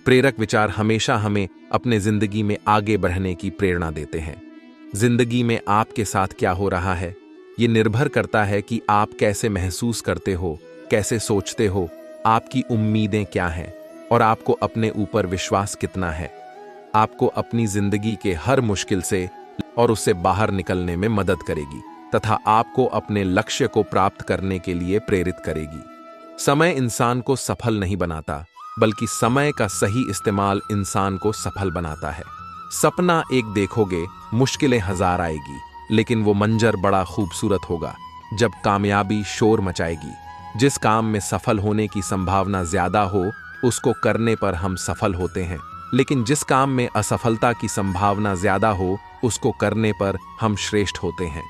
प्रेरक विचार हमेशा हमें अपने जिंदगी में आगे बढ़ने की प्रेरणा देते हैं। जिंदगी में आपके साथ क्या हो रहा है, ये निर्भर करता है कि आप कैसे महसूस करते हो, कैसे सोचते हो, आपकी उम्मीदें क्या हैं और आपको अपने ऊपर विश्वास कितना है। आपको अपनी जिंदगी के हर मुश्किल से और उससे बाहर निकलने में मदद करेगी तथा आपको अपने लक्ष्य को प्राप्त करने के लिए प्रेरित करेगी। समय इंसान को सफल नहीं बनाता, बल्कि समय का सही इस्तेमाल इंसान को सफल बनाता है। सपना एक देखोगे, मुश्किलें हजार आएगी, लेकिन वो मंजर बड़ा खूबसूरत होगा जब कामयाबी शोर मचाएगी। जिस काम में सफल होने की संभावना ज्यादा हो, उसको करने पर हम सफल होते हैं, लेकिन जिस काम में असफलता की संभावना ज्यादा हो, उसको करने पर हम श्रेष्ठ होते हैं।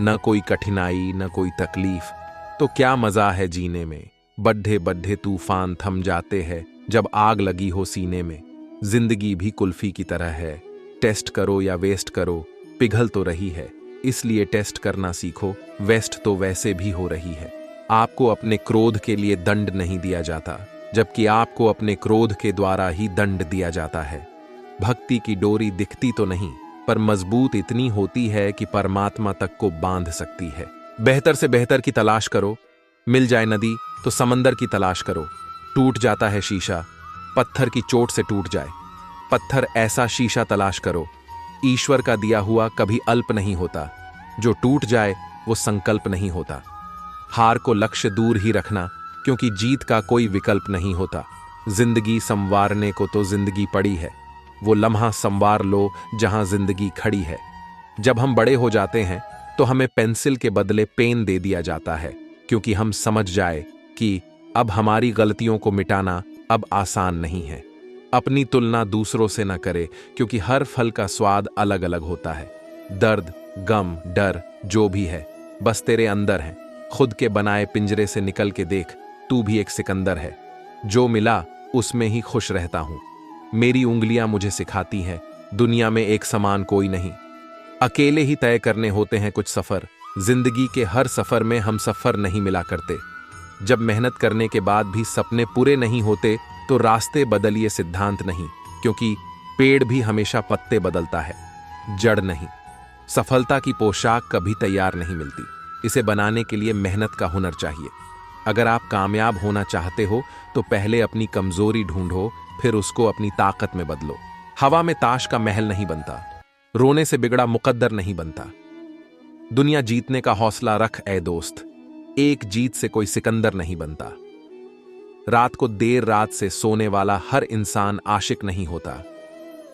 न कोई कठिनाई, न कोई तकलीफ, तो क्या मजा है जीने में। बड्ढे बड्ढे तूफान थम जाते हैं जब आग लगी हो सीने में। जिंदगी भी कुल्फी की तरह है, टेस्ट करो या वेस्ट करो, पिघल तो रही है। इसलिए टेस्ट करना सीखो, वेस्ट तो वैसे भी हो रही है। आपको अपने क्रोध के लिए दंड नहीं दिया जाता, जबकि आपको अपने क्रोध के द्वारा ही दंड दिया जाता है। भक्ति की डोरी दिखती तो नहीं, पर मजबूत इतनी होती है कि परमात्मा तक को बांध सकती है। बेहतर से बेहतर की तलाश करो, मिल जाए नदी तो समंदर की तलाश करो। टूट जाता है शीशा, पत्थर की चोट से टूट जाए। पत्थर ऐसा शीशा तलाश करो, ईश्वर का दिया हुआ कभी अल्प नहीं होता। जो टूट जाए वो संकल्प नहीं होता। हार को लक्ष्य दूर ही रखना, क्योंकि जीत का कोई विकल्प नहीं होता। जिंदगी संवारने को तो जिंदगी पड़ी है, वो लम्हा संवार लो जहां जिंदगी खड़ी है। जब हम बड़े हो जाते हैं तो हमें पेंसिल के बदले पेन दे दिया जाता है, क्योंकि हम समझ जाए कि अब हमारी गलतियों को मिटाना अब आसान नहीं है। अपनी तुलना दूसरों से न करे, क्योंकि हर फल का स्वाद अलग अलग होता है। दर्द, गम, डर जो भी है बस तेरे अंदर है। खुद के बनाए पिंजरे से निकल के देख, तू भी एक सिकंदर है। जो मिला उसमें ही खुश रहता हूं। मेरी उंगलियां मुझे सिखाती हैं, दुनिया में एक समान कोई नहीं। अकेले ही तय करने होते हैं कुछ सफर। जिंदगी के हर सफर में हम सफर नहीं मिला करते। जब मेहनत करने के बाद भी सपने पूरे नहीं होते तो रास्ते बदलिए, सिद्धांत नहीं, क्योंकि पेड़ भी हमेशा पत्ते बदलता है, जड़ नहीं। सफलता की पोशाक कभी तैयार नहीं मिलती, इसे बनाने के लिए मेहनत का हुनर चाहिए। अगर आप कामयाब होना चाहते हो तो पहले अपनी कमजोरी ढूंढो, फिर उसको अपनी ताकत में बदलो। हवा में ताश का महल नहीं बनता, रोने से बिगड़ा मुकद्दर नहीं बनता। दुनिया जीतने का हौसला रख ए दोस्त, एक जीत से कोई सिकंदर नहीं बनता। रात को देर रात से सोने वाला हर इंसान आशिक नहीं होता।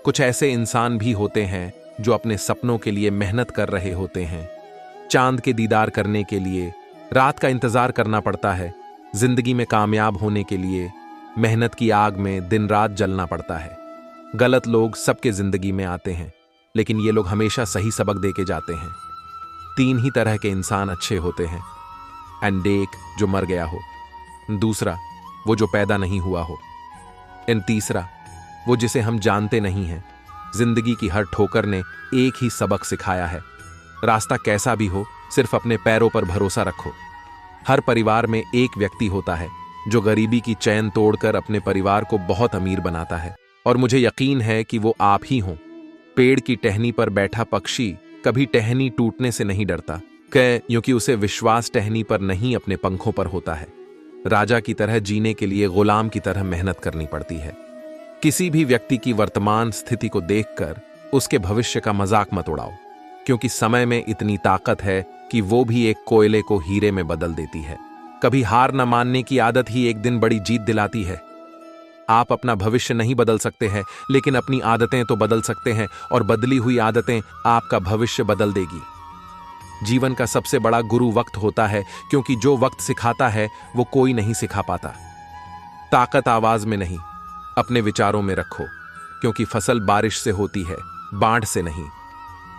कुछ ऐसे इंसान भी होते हैं जो अपने सपनों के लिए मेहनत कर रहे होते हैं। चांद के दीदार करने के लिए रात का इंतजार करना पड़ता है। जिंदगी में कामयाब होने के लिए मेहनत की आग में दिन रात जलना पड़ता है। गलत लोग सबके जिंदगी में आते हैं, लेकिन ये लोग हमेशा सही सबक दे के जाते हैं। 3 ही तरह के इंसान अच्छे होते हैं, एंड एक जो मर गया हो, दूसरा वो जो पैदा नहीं हुआ हो, एंड तीसरा वो जिसे हम जानते नहीं हैं। जिंदगी की हर ठोकर ने एक ही सबक सिखाया है, रास्ता कैसा भी हो सिर्फ अपने पैरों पर भरोसा रखो। हर परिवार में एक व्यक्ति होता है जो गरीबी की चैन तोड़कर अपने परिवार को बहुत अमीर बनाता है, और मुझे यकीन है कि वो आप ही हों। पेड़ की टहनी पर बैठा पक्षी कभी टहनी टूटने से नहीं डरता, क्योंकि उसे विश्वास टहनी पर नहीं अपने पंखों पर होता है। राजा की तरह जीने के लिए गुलाम की तरह मेहनत करनी पड़ती है। किसी भी व्यक्ति की वर्तमान स्थिति को देखकर उसके भविष्य का मजाक मत उड़ाओ, क्योंकि समय में इतनी ताकत है कि वो भी एक कोयले को हीरे में बदल देती है। कभी हार न मानने की आदत ही एक दिन बड़ी जीत दिलाती है। आप अपना भविष्य नहीं बदल सकते हैं, लेकिन अपनी आदतें तो बदल सकते हैं, और बदली हुई आदतें आपका भविष्य बदल देगी। जीवन का सबसे बड़ा गुरु वक्त होता है, क्योंकि जो वक्त सिखाता है वो कोई नहीं सिखा पाता। ताकत आवाज में नहीं, अपने विचारों में रखो, क्योंकि फसल बारिश से होती है, बाढ़ से नहीं।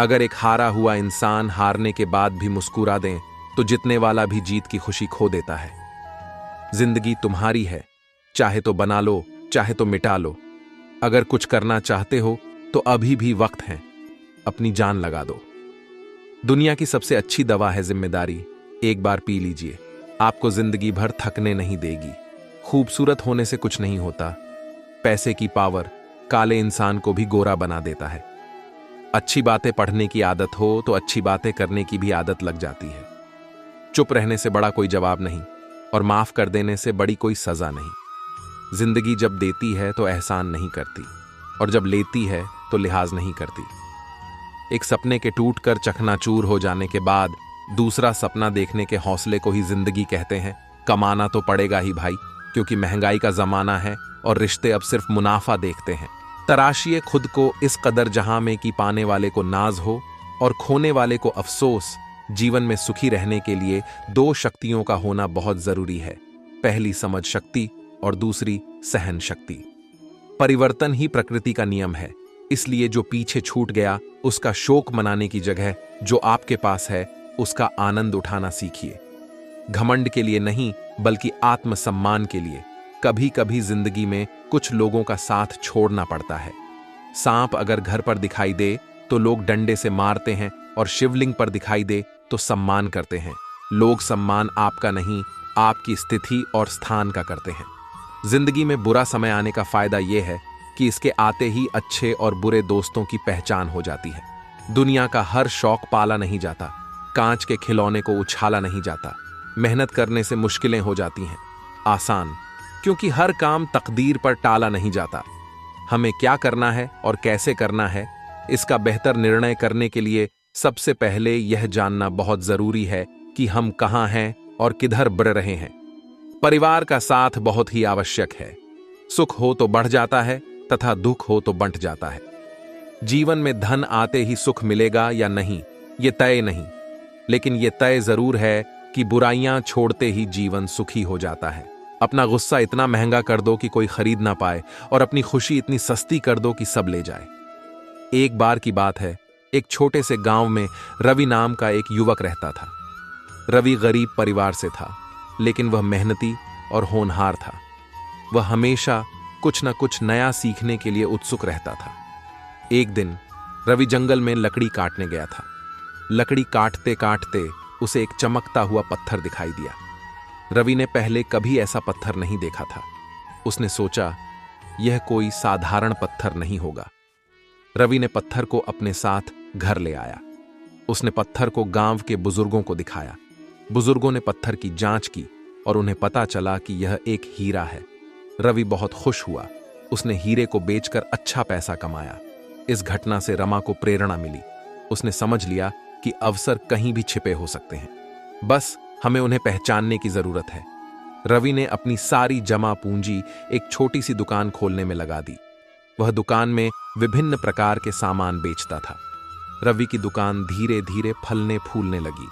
अगर एक हारा हुआ इंसान हारने के बाद भी मुस्कुरा दें तो जीतने वाला भी जीत की खुशी खो देता है। जिंदगी तुम्हारी है, चाहे तो बना लो, चाहे तो मिटा लो। अगर कुछ करना चाहते हो तो अभी भी वक्त है, अपनी जान लगा दो। दुनिया की सबसे अच्छी दवा है जिम्मेदारी, एक बार पी लीजिए, आपको जिंदगी भर थकने नहीं देगी। खूबसूरत होने से कुछ नहीं होता, पैसे की पावर काले इंसान को भी गोरा बना देता है। अच्छी बातें पढ़ने की आदत हो तो अच्छी बातें करने की भी आदत लग जाती है। चुप रहने से बड़ा कोई जवाब नहीं और माफ कर देने से बड़ी कोई सजा नहीं। जिंदगी जब देती है तो एहसान नहीं करती और जब लेती है तो लिहाज नहीं करती। एक सपने के टूटकर चकनाचूर हो जाने के बाद दूसरा सपना देखने के हौसले को ही जिंदगी कहते हैं। कमाना तो पड़ेगा ही भाई, क्योंकि महंगाई का जमाना है और रिश्ते अब सिर्फ मुनाफा देखते हैं। तराशिए खुद को इस कदर जहां में कि पाने वाले को नाज हो और खोने वाले को अफसोस। जीवन में सुखी रहने के लिए दो शक्तियों का होना बहुत जरूरी है। पहली समझ शक्ति और दूसरी सहन शक्ति। परिवर्तन ही प्रकृति का नियम है, इसलिए जो पीछे छूट गया उसका शोक मनाने की जगह जो आपके पास है उसका आनंद उठाना सीखिए। घमंड के लिए नहीं बल्कि आत्मसम्मान के लिए। कभी कभी जिंदगी में कुछ लोगों का साथ छोड़ना पड़ता है। सांप अगर घर पर दिखाई दे तो लोग डंडे से मारते हैं और शिवलिंग पर दिखाई दे तो सम्मान करते हैं। लोग सम्मान आपका नहीं, आपकी स्थिति और स्थान का करते हैं। जिंदगी में बुरा समय आने का फायदा यह है कि इसके आते ही अच्छे और बुरे दोस्तों की पहचान हो जाती है। दुनिया का हर शौक पाला नहीं जाता, कांच के खिलौने को उछाला नहीं जाता। मेहनत करने से मुश्किलें हो जाती हैं आसान, क्योंकि हर काम तकदीर पर टाला नहीं जाता। हमें क्या करना है और कैसे करना है, इसका बेहतर निर्णय करने के लिए सबसे पहले यह जानना बहुत जरूरी है कि हम कहां हैं और किधर बढ़ रहे हैं। परिवार का साथ बहुत ही आवश्यक है। सुख हो तो बढ़ जाता है तथा दुख हो तो बंट जाता है। जीवन में धन आते ही सुख मिलेगा या नहीं, ये तय नहीं, लेकिन ये तय जरूर है कि बुराइयां छोड़ते ही जीवन सुखी हो जाता है। अपना गुस्सा इतना महंगा कर दो कि कोई खरीद ना पाए और अपनी खुशी इतनी सस्ती कर दो कि सब ले जाए। एक बार की बात है, एक छोटे से गांव में रवि नाम का एक युवक रहता था। रवि गरीब परिवार से था, लेकिन वह मेहनती और होनहार था। वह हमेशा कुछ न कुछ नया सीखने के लिए उत्सुक रहता था। एक दिन रवि जंगल में लकड़ी काटने गया था। लकड़ी काटते काटते उसे एक चमकता हुआ पत्थर दिखाई दिया। रवि ने पहले कभी ऐसा पत्थर नहीं देखा था। उसने सोचा यह कोई साधारण पत्थर नहीं होगा। रवि ने पत्थर को अपने साथ घर ले आया। उसने पत्थर को गांव के बुजुर्गों को दिखाया। बुजुर्गों ने पत्थर की जांच की और उन्हें पता चला कि यह एक हीरा है। रवि बहुत खुश हुआ। उसने हीरे को बेचकर अच्छा पैसा कमाया। इस घटना से रमा को प्रेरणा मिली। उसने समझ लिया कि अवसर कहीं भी छिपे हो सकते हैं, बस हमें उन्हें पहचानने की जरूरत है। रवि ने अपनी सारी जमा पूंजी एक छोटी सी दुकान खोलने में लगा दी। वह दुकान में विभिन्न प्रकार के सामान बेचता था। रवि की दुकान धीरे धीरे फलने फूलने लगी।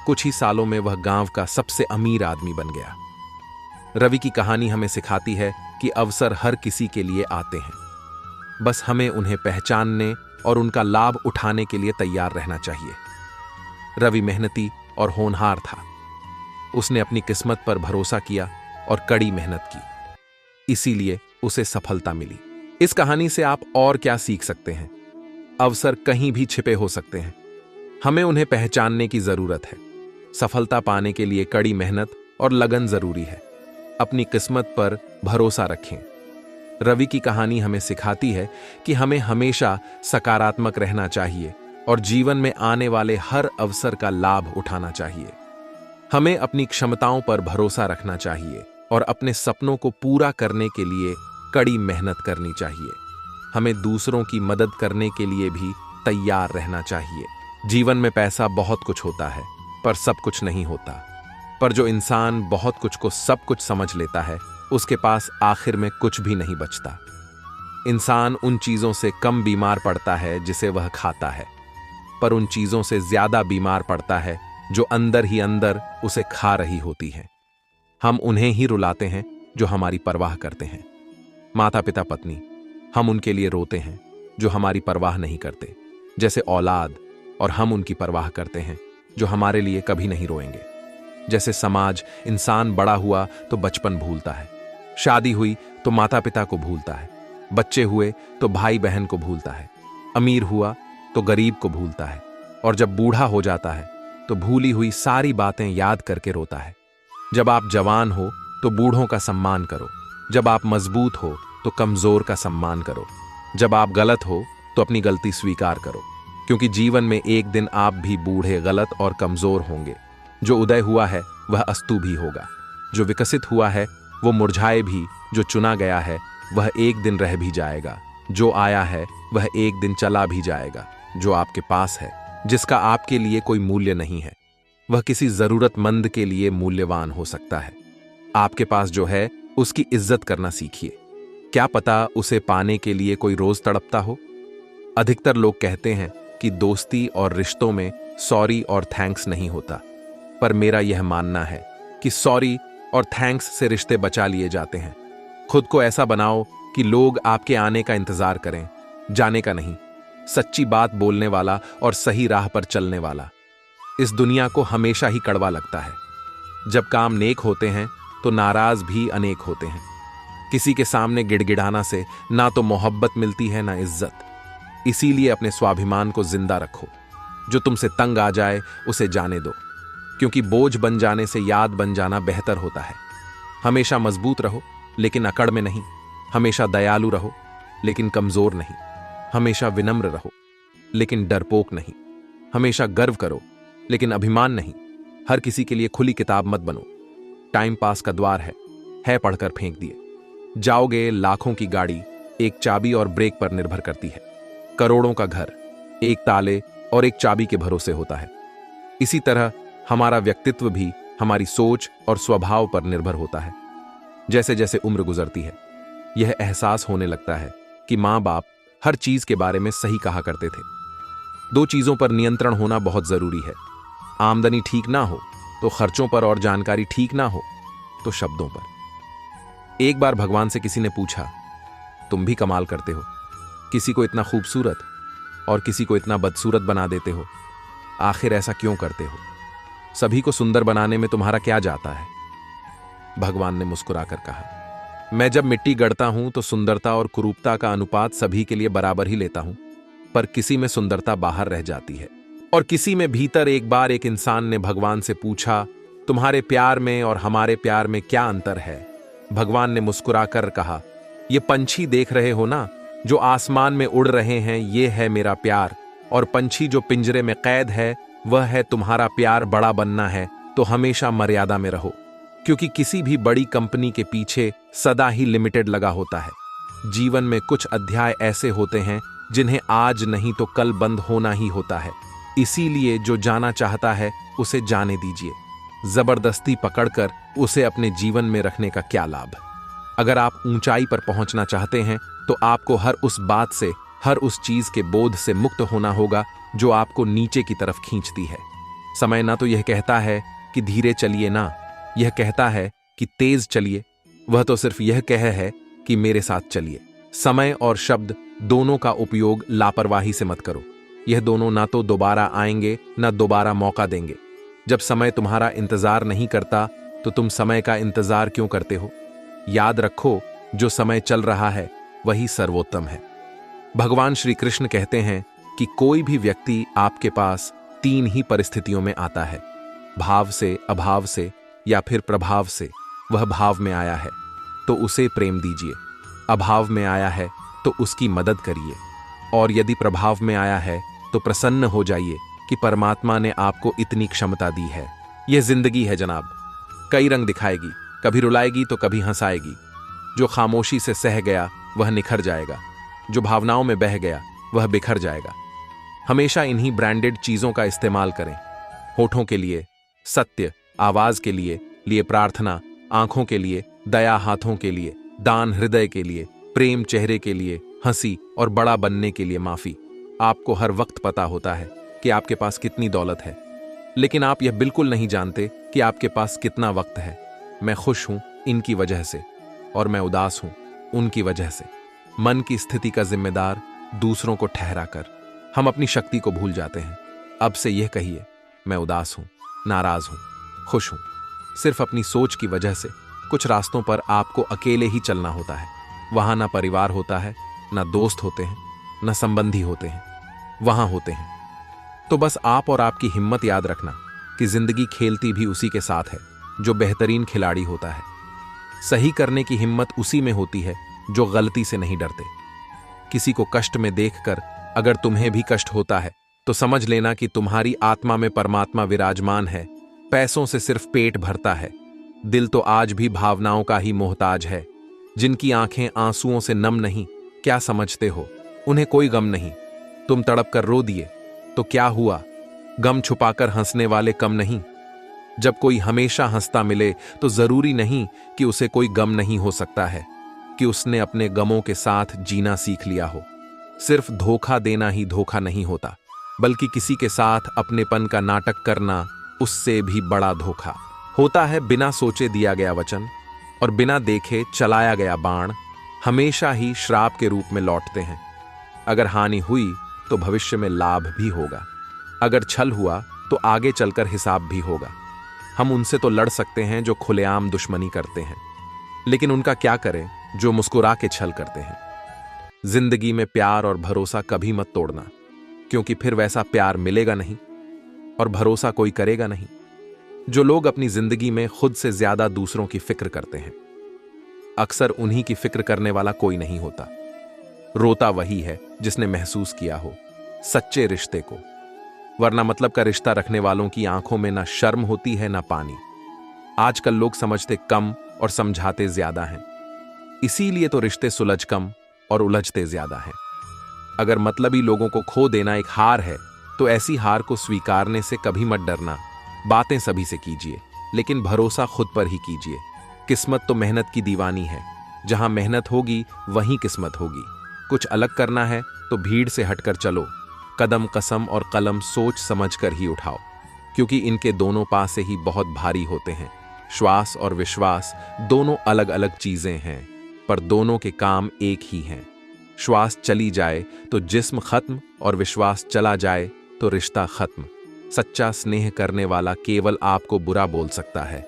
कुछ ही सालों में वह गांव का सबसे अमीर आदमी बन गया। रवि की कहानी हमें सिखाती है कि अवसर हर किसी के लिए आते हैं, बस हमें उन्हें पहचानने और उनका लाभ उठाने के लिए तैयार रहना चाहिए। रवि मेहनती और होनहार था। उसने अपनी किस्मत पर भरोसा किया और कड़ी मेहनत की, इसीलिए उसे सफलता मिली। इस कहानी से आप और क्या सीख सकते हैं? अवसर कहीं भी छिपे हो सकते हैं, हमें उन्हें पहचानने की जरूरत है। सफलता पाने के लिए कड़ी मेहनत और लगन जरूरी है। अपनी किस्मत पर भरोसा रखें। रवि की कहानी हमें सिखाती है कि हमें हमेशा सकारात्मक रहना चाहिए और जीवन में आने वाले हर अवसर का लाभ उठाना चाहिए। हमें अपनी क्षमताओं पर भरोसा रखना चाहिए और अपने सपनों को पूरा करने के लिए कड़ी मेहनत करनी चाहिए। हमें दूसरों की मदद करने के लिए भी तैयार रहना चाहिए। जीवन में पैसा बहुत कुछ होता है, पर सब कुछ नहीं होता। पर जो इंसान बहुत कुछ को सब कुछ समझ लेता है, उसके पास आखिर में कुछ भी नहीं बचता। इंसान उन चीजों से कम बीमार पड़ता है जिसे वह खाता है, पर उन चीजों से ज्यादा बीमार पड़ता है जो अंदर ही अंदर उसे खा रही होती हैं। हम उन्हें ही रुलाते हैं जो हमारी परवाह करते हैं। माता पिता पत्नी, हम उनके लिए रोते हैं जो हमारी परवाह नहीं करते, जैसे औलाद, और हम उनकी परवाह करते हैं जो हमारे लिए कभी नहीं रोएंगे। जैसे समाज, इंसान बड़ा हुआ तो बचपन भूलता है, शादी हुई तो माता पिता को भूलता है, बच्चे हुए तो भाई बहन को भूलता है, अमीर हुआ तो गरीब को भूलता है, और जब बूढ़ा हो जाता है तो भूली हुई सारी बातें याद करके रोता है। जब आप जवान हो तो बूढ़ों का सम्मान करो, जब आप मजबूत हो तो तो कमजोर का सम्मान करो। जब आप गलत हो तो अपनी गलती स्वीकार करो, क्योंकि जीवन में एक दिन आप भी बूढ़े, गलत और कमजोर होंगे। जो उदय हुआ है वह अस्तु भी होगा, जो विकसित हुआ है वो मुरझाए भी, जो चुना गया है वह एक दिन रह भी जाएगा, जो आया है वह एक दिन चला भी जाएगा। जो आपके पास है, जिसका आपके लिए कोई मूल्य नहीं है, वह किसी जरूरतमंद के लिए मूल्यवान हो सकता है। आपके पास जो है उसकी इज्जत करना सीखिए। क्या पता उसे पाने के लिए कोई रोज तड़पता हो। अधिकतर लोग कहते हैं कि दोस्ती और रिश्तों में सॉरी और थैंक्स नहीं होता, पर मेरा यह मानना है कि सॉरी और थैंक्स से रिश्ते बचा लिए जाते हैं। खुद को ऐसा बनाओ कि लोग आपके आने का इंतजार करें, जाने का नहीं। सच्ची बात बोलने वाला और सही राह पर चलने वाला। इस दुनिया को हमेशा ही कड़वा लगता है। जब काम नेक होते हैं तो नाराज भी अनेक होते हैं। किसी के सामने गिड़गिड़ाना से ना तो मोहब्बत मिलती है ना इज्जत। इसीलिए अपने स्वाभिमान को जिंदा रखो। जो तुमसे तंग आ जाए उसे जाने दो, क्योंकि बोझ बन जाने से याद बन जाना बेहतर होता है। हमेशा मजबूत रहो लेकिन अकड़ में नहीं। हमेशा दयालु रहो लेकिन कमजोर नहीं। हमेशा विनम्र रहो लेकिन डरपोक नहीं। हमेशा गर्व करो लेकिन अभिमान नहीं। हर किसी के लिए खुली किताब मत बनो। टाइम पास का द्वार है पढ़कर फेंक दिए। जाओगे लाखों की गाड़ी एक चाबी और ब्रेक पर निर्भर करती है। करोड़ों का घर एक ताले और एक चाबी के भरोसे होता है। इसी तरह हमारा व्यक्तित्व भी हमारी सोच और स्वभाव पर निर्भर होता है। जैसे जैसे उम्र गुजरती है, यह एहसास होने लगता है कि माँ बाप हर चीज के बारे में सही कहा करते थे। दो चीजों पर नियंत्रण होना बहुत जरूरी है। आमदनी ठीक ना हो तो खर्चों पर, और जानकारी ठीक ना हो तो शब्दों पर। एक बार भगवान से किसी ने पूछा, तुम भी कमाल करते हो, किसी को इतना खूबसूरत और किसी को इतना बदसूरत बना देते हो, आखिर ऐसा क्यों करते हो? सभी को सुंदर बनाने में तुम्हारा क्या जाता है? भगवान ने मुस्कुराकर कहा, मैं जब मिट्टी गढ़ता हूं तो सुंदरता और कुरूपता का अनुपात सभी के लिए बराबर ही लेता हूं, पर किसी में सुंदरता बाहर रह जाती है और किसी में भीतर। एक बार एक इंसान ने भगवान से पूछा, तुम्हारे प्यार में और हमारे प्यार में क्या अंतर है? भगवान ने मुस्कुराकर कहा, ये पंछी देख रहे हो ना, जो आसमान में उड़ रहे हैं, ये है मेरा प्यार। और पंछी जो पिंजरे में कैद है, वह है तुम्हारा प्यार। बड़ा बनना है तो हमेशा मर्यादा में रहो, क्योंकि किसी भी बड़ी कंपनी के पीछे सदा ही लिमिटेड लगा होता है। जीवन में कुछ अध्याय ऐसे होते हैं जिन्हें आज नहीं तो कल बंद होना ही होता है। इसीलिए जो जाना चाहता है उसे जाने दीजिए। जबरदस्ती पकड़कर उसे अपने जीवन में रखने का क्या लाभ? अगर आप ऊंचाई पर पहुंचना चाहते हैं तो आपको हर उस बात से, हर उस चीज के बोध से मुक्त होना होगा जो आपको नीचे की तरफ खींचती है। समय ना तो यह कहता है कि धीरे चलिए, ना यह कहता है कि तेज चलिए। वह तो सिर्फ यह कह है कि मेरे साथ चलिए। समय और शब्द दोनों का उपयोग लापरवाही से मत करो। यह दोनों ना तो दोबारा आएंगे ना दोबारा मौका देंगे। जब समय तुम्हारा इंतजार नहीं करता तो तुम समय का इंतजार क्यों करते हो? याद रखो, जो समय चल रहा है वही सर्वोत्तम है। भगवान श्री कृष्ण कहते हैं कि कोई भी व्यक्ति आपके पास 3 ही परिस्थितियों में आता है, भाव से, अभाव से या फिर प्रभाव से। वह भाव में आया है तो उसे प्रेम दीजिए, अभाव में आया है तो उसकी मदद करिए, और यदि प्रभाव में आया है तो प्रसन्न हो जाइए कि परमात्मा ने आपको इतनी क्षमता दी है। यह जिंदगी है जनाब, कई रंग दिखाएगी, कभी रुलाएगी तो कभी हंसाएगी। जो खामोशी से सह गया वह निखर जाएगा, जो भावनाओं में बह गया वह बिखर जाएगा। हमेशा इन्हीं ब्रांडेड चीजों का इस्तेमाल करें। होठों के लिए सत्य, आवाज के लिए प्रार्थना, आंखों के लिए दया, हाथों के लिए दान, हृदय के लिए प्रेम, चेहरे के लिए हंसी और बड़ा बनने के लिए माफी। आपको हर वक्त पता होता है कि आपके पास कितनी दौलत है, लेकिन आप यह बिल्कुल नहीं जानते कि आपके पास कितना वक्त है। मैं खुश हूं इनकी वजह से और मैं उदास हूं उनकी वजह से। मन की स्थिति का जिम्मेदार दूसरों को ठहरा कर हम अपनी शक्ति को भूल जाते हैं। अब से यह कहिए, मैं उदास हूं, नाराज हूं, खुश हूं। सिर्फ अपनी सोच की वजह से कुछ रास्तों पर आपको अकेले ही चलना होता है। वहां ना परिवार होता है, ना दोस्त होते हैं, ना संबंधी होते हैं, वहां होते हैं। तो बस आप और आपकी हिम्मत याद रखना कि जिंदगी खेलती भी उसी के साथ है जो बेहतरीन खिलाड़ी होता है। सही करने की हिम्मत उसी में होती है जो गलती से नहीं डरते। किसी को कष्ट में देखकर अगर तुम्हें भी कष्ट होता है तो समझ लेना कि तुम्हारी आत्मा में परमात्मा विराजमान है। पैसों से सिर्फ पेट भरता है, दिल तो आज भी भावनाओं का ही मोहताज है। जिनकी आंखें आंसुओं से नम नहीं, क्या समझते हो, उन्हें कोई गम नहीं। तुम तड़प कर रो दिए तो क्या हुआ, गम छुपाकर हंसने वाले कम नहीं। जब कोई हमेशा हंसता मिले तो जरूरी नहीं कि उसे कोई गम नहीं हो सकता है, कि उसने अपने गमों के साथ जीना सीख लिया हो। सिर्फ धोखा देना ही धोखा नहीं होता, बल्कि किसी के साथ अपनेपन का नाटक करना उससे भी बड़ा धोखा होता है। बिना सोचे दिया गया वचन और बिना देखे चलाया गया बाण हमेशा ही श्राप के रूप में लौटते हैं। अगर हानि हुई तो भविष्य में लाभ भी होगा, अगर छल हुआ तो आगे चलकर हिसाब भी होगा। हम उनसे तो लड़ सकते हैं जो खुलेआम दुश्मनी करते हैं, लेकिन उनका क्या करें जो मुस्कुरा के छल करते हैं। जिंदगी में प्यार और भरोसा कभी मत तोड़ना, क्योंकि फिर वैसा प्यार मिलेगा नहीं और भरोसा कोई करेगा नहीं। जो लोग अपनी जिंदगी में खुद से ज्यादा दूसरों की फिक्र करते हैं, अक्सर उन्हीं की फिक्र करने वाला कोई नहीं होता। रोता वही है जिसने महसूस किया हो सच्चे रिश्ते को, वरना मतलब का रिश्ता रखने वालों की आंखों में ना शर्म होती है ना पानी। आजकल लोग समझते कम और समझाते ज्यादा हैं, इसीलिए तो रिश्ते सुलझ कम और उलझते ज्यादा हैं। अगर मतलबी लोगों को खो देना एक हार है तो ऐसी हार को स्वीकारने से कभी मत डरना। बातें सभी से कीजिए, लेकिन भरोसा खुद पर ही कीजिए। किस्मत तो मेहनत की दीवानी है, जहां मेहनत होगी वहीं किस्मत होगी। कुछ अलग करना है तो भीड़ से हटकर चलो, कदम कसम और कलम सोच समझ कर ही उठाओ, क्योंकि इनके दोनों पासे ही बहुत भारी होते हैं। श्वास और विश्वास दोनों अलग अलग चीजें हैं, पर दोनों के काम एक ही हैं। श्वास चली जाए तो जिस्म खत्म और विश्वास चला जाए तो रिश्ता खत्म। सच्चा स्नेह करने वाला केवल आपको बुरा बोल सकता है,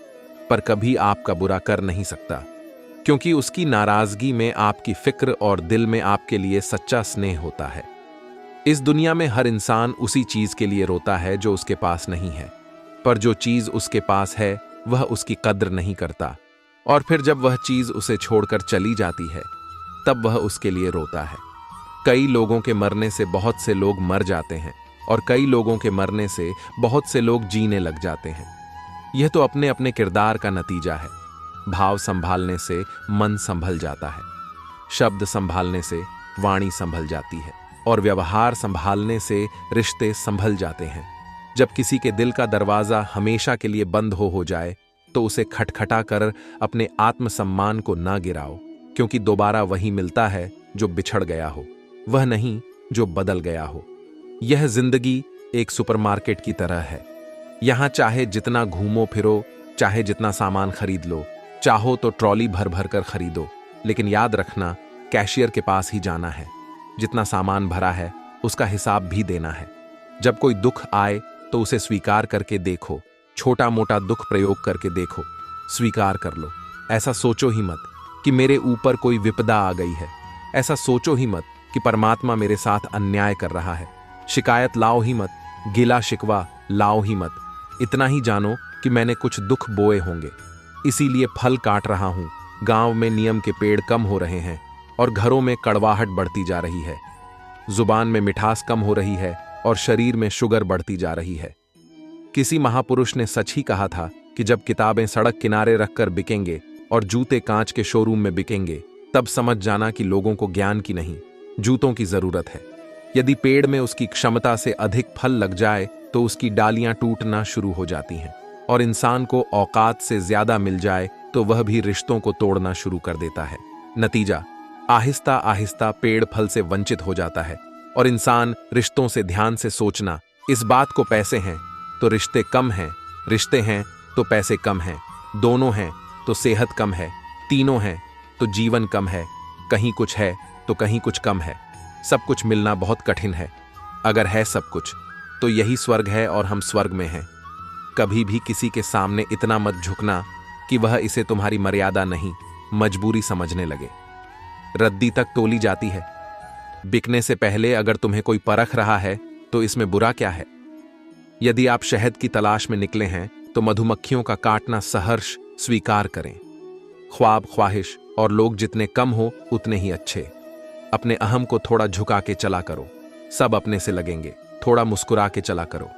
पर कभी आपका बुरा कर नहीं सकता, क्योंकि उसकी नाराजगी में आपकी फिक्र और दिल में आपके लिए सच्चा स्नेह होता है। इस दुनिया में हर इंसान उसी चीज के लिए रोता है जो उसके पास नहीं है, पर जो चीज उसके पास है वह उसकी कद्र नहीं करता, और फिर जब वह चीज उसे छोड़कर चली जाती है तब वह उसके लिए रोता है। कई लोगों के मरने से बहुत से लोग मर जाते हैं और कई लोगों के मरने से बहुत से लोग जीने लग जाते हैं। यह तो अपने अपने किरदार का नतीजा है। भाव संभालने से मन संभल जाता है, शब्द संभालने से वाणी संभल जाती है, और व्यवहार संभालने से रिश्ते संभल जाते हैं। जब किसी के दिल का दरवाजा हमेशा के लिए बंद हो जाए तो उसे खटखटा कर अपने आत्मसम्मान को ना गिराओ, क्योंकि दोबारा वही मिलता है जो बिछड़ गया हो, वह नहीं जो बदल गया हो। यह जिंदगी एक सुपरमार्केट की तरह है। यहां चाहे जितना घूमो फिरो, चाहे जितना सामान खरीद लो, चाहो तो ट्रॉली भर भर कर खरीदो, लेकिन याद रखना कैशियर के पास ही जाना है। जितना सामान भरा है उसका हिसाब भी देना है। जब कोई दुख आए तो उसे स्वीकार करके देखो, छोटा मोटा दुख प्रयोग करके देखो, स्वीकार कर लो। ऐसा सोचो ही मत कि मेरे ऊपर कोई विपदा आ गई है, ऐसा सोचो ही मत कि परमात्मा मेरे साथ अन्याय कर रहा है। शिकायत लाओ ही मत, गिला शिकवा लाओ ही मत। इतना ही जानो कि मैंने कुछ दुख बोए होंगे, इसीलिए फल काट रहा हूं। गांव में नियम के पेड़ कम हो रहे हैं और घरों में कड़वाहट बढ़ती जा रही है। जुबान में मिठास कम हो रही है और शरीर में शुगर बढ़ती जा रही है। किसी महापुरुष ने सच ही कहा था कि जब किताबें सड़क किनारे रखकर बिकेंगे और जूते कांच के शोरूम में बिकेंगे, तब समझ जाना कि लोगों को ज्ञान की नहीं, जूतों की जरूरत है। यदि पेड़ में उसकी क्षमता से अधिक फल लग जाए तो उसकी डालियां टूटना शुरू हो जाती हैं, और इंसान को औकात से ज्यादा मिल जाए तो वह भी रिश्तों को तोड़ना शुरू कर देता है। नतीजा, आहिस्ता आहिस्ता पेड़ फल से वंचित हो जाता है और इंसान रिश्तों से ध्यान से सोचना। इस बात को पैसे हैं तो रिश्ते कम हैं, रिश्ते हैं तो पैसे कम हैं, दोनों हैं तो सेहत कम है, तीनों हैं तो जीवन कम है, कहीं कुछ है तो कहीं कुछ कम है। सब कुछ मिलना बहुत कठिन है। अगर है सब कुछ तो यही स्वर्ग है और हम स्वर्ग में हैं। कभी भी किसी के सामने इतना मत झुकना कि वह इसे तुम्हारी मर्यादा नहीं, मजबूरी समझने लगे। रद्दी तक तोली जाती है। बिकने से पहले अगर तुम्हें कोई परख रहा है तो इसमें बुरा क्या है। यदि आप शहद की तलाश में निकले हैं तो मधुमक्खियों का काटना सहर्ष स्वीकार करें। ख्वाब ख्वाहिश और लोग जितने कम हो उतने ही अच्छे। अपने अहम को थोड़ा झुका के चला करो, सब अपने से लगेंगे। थोड़ा मुस्कुरा के चला करो।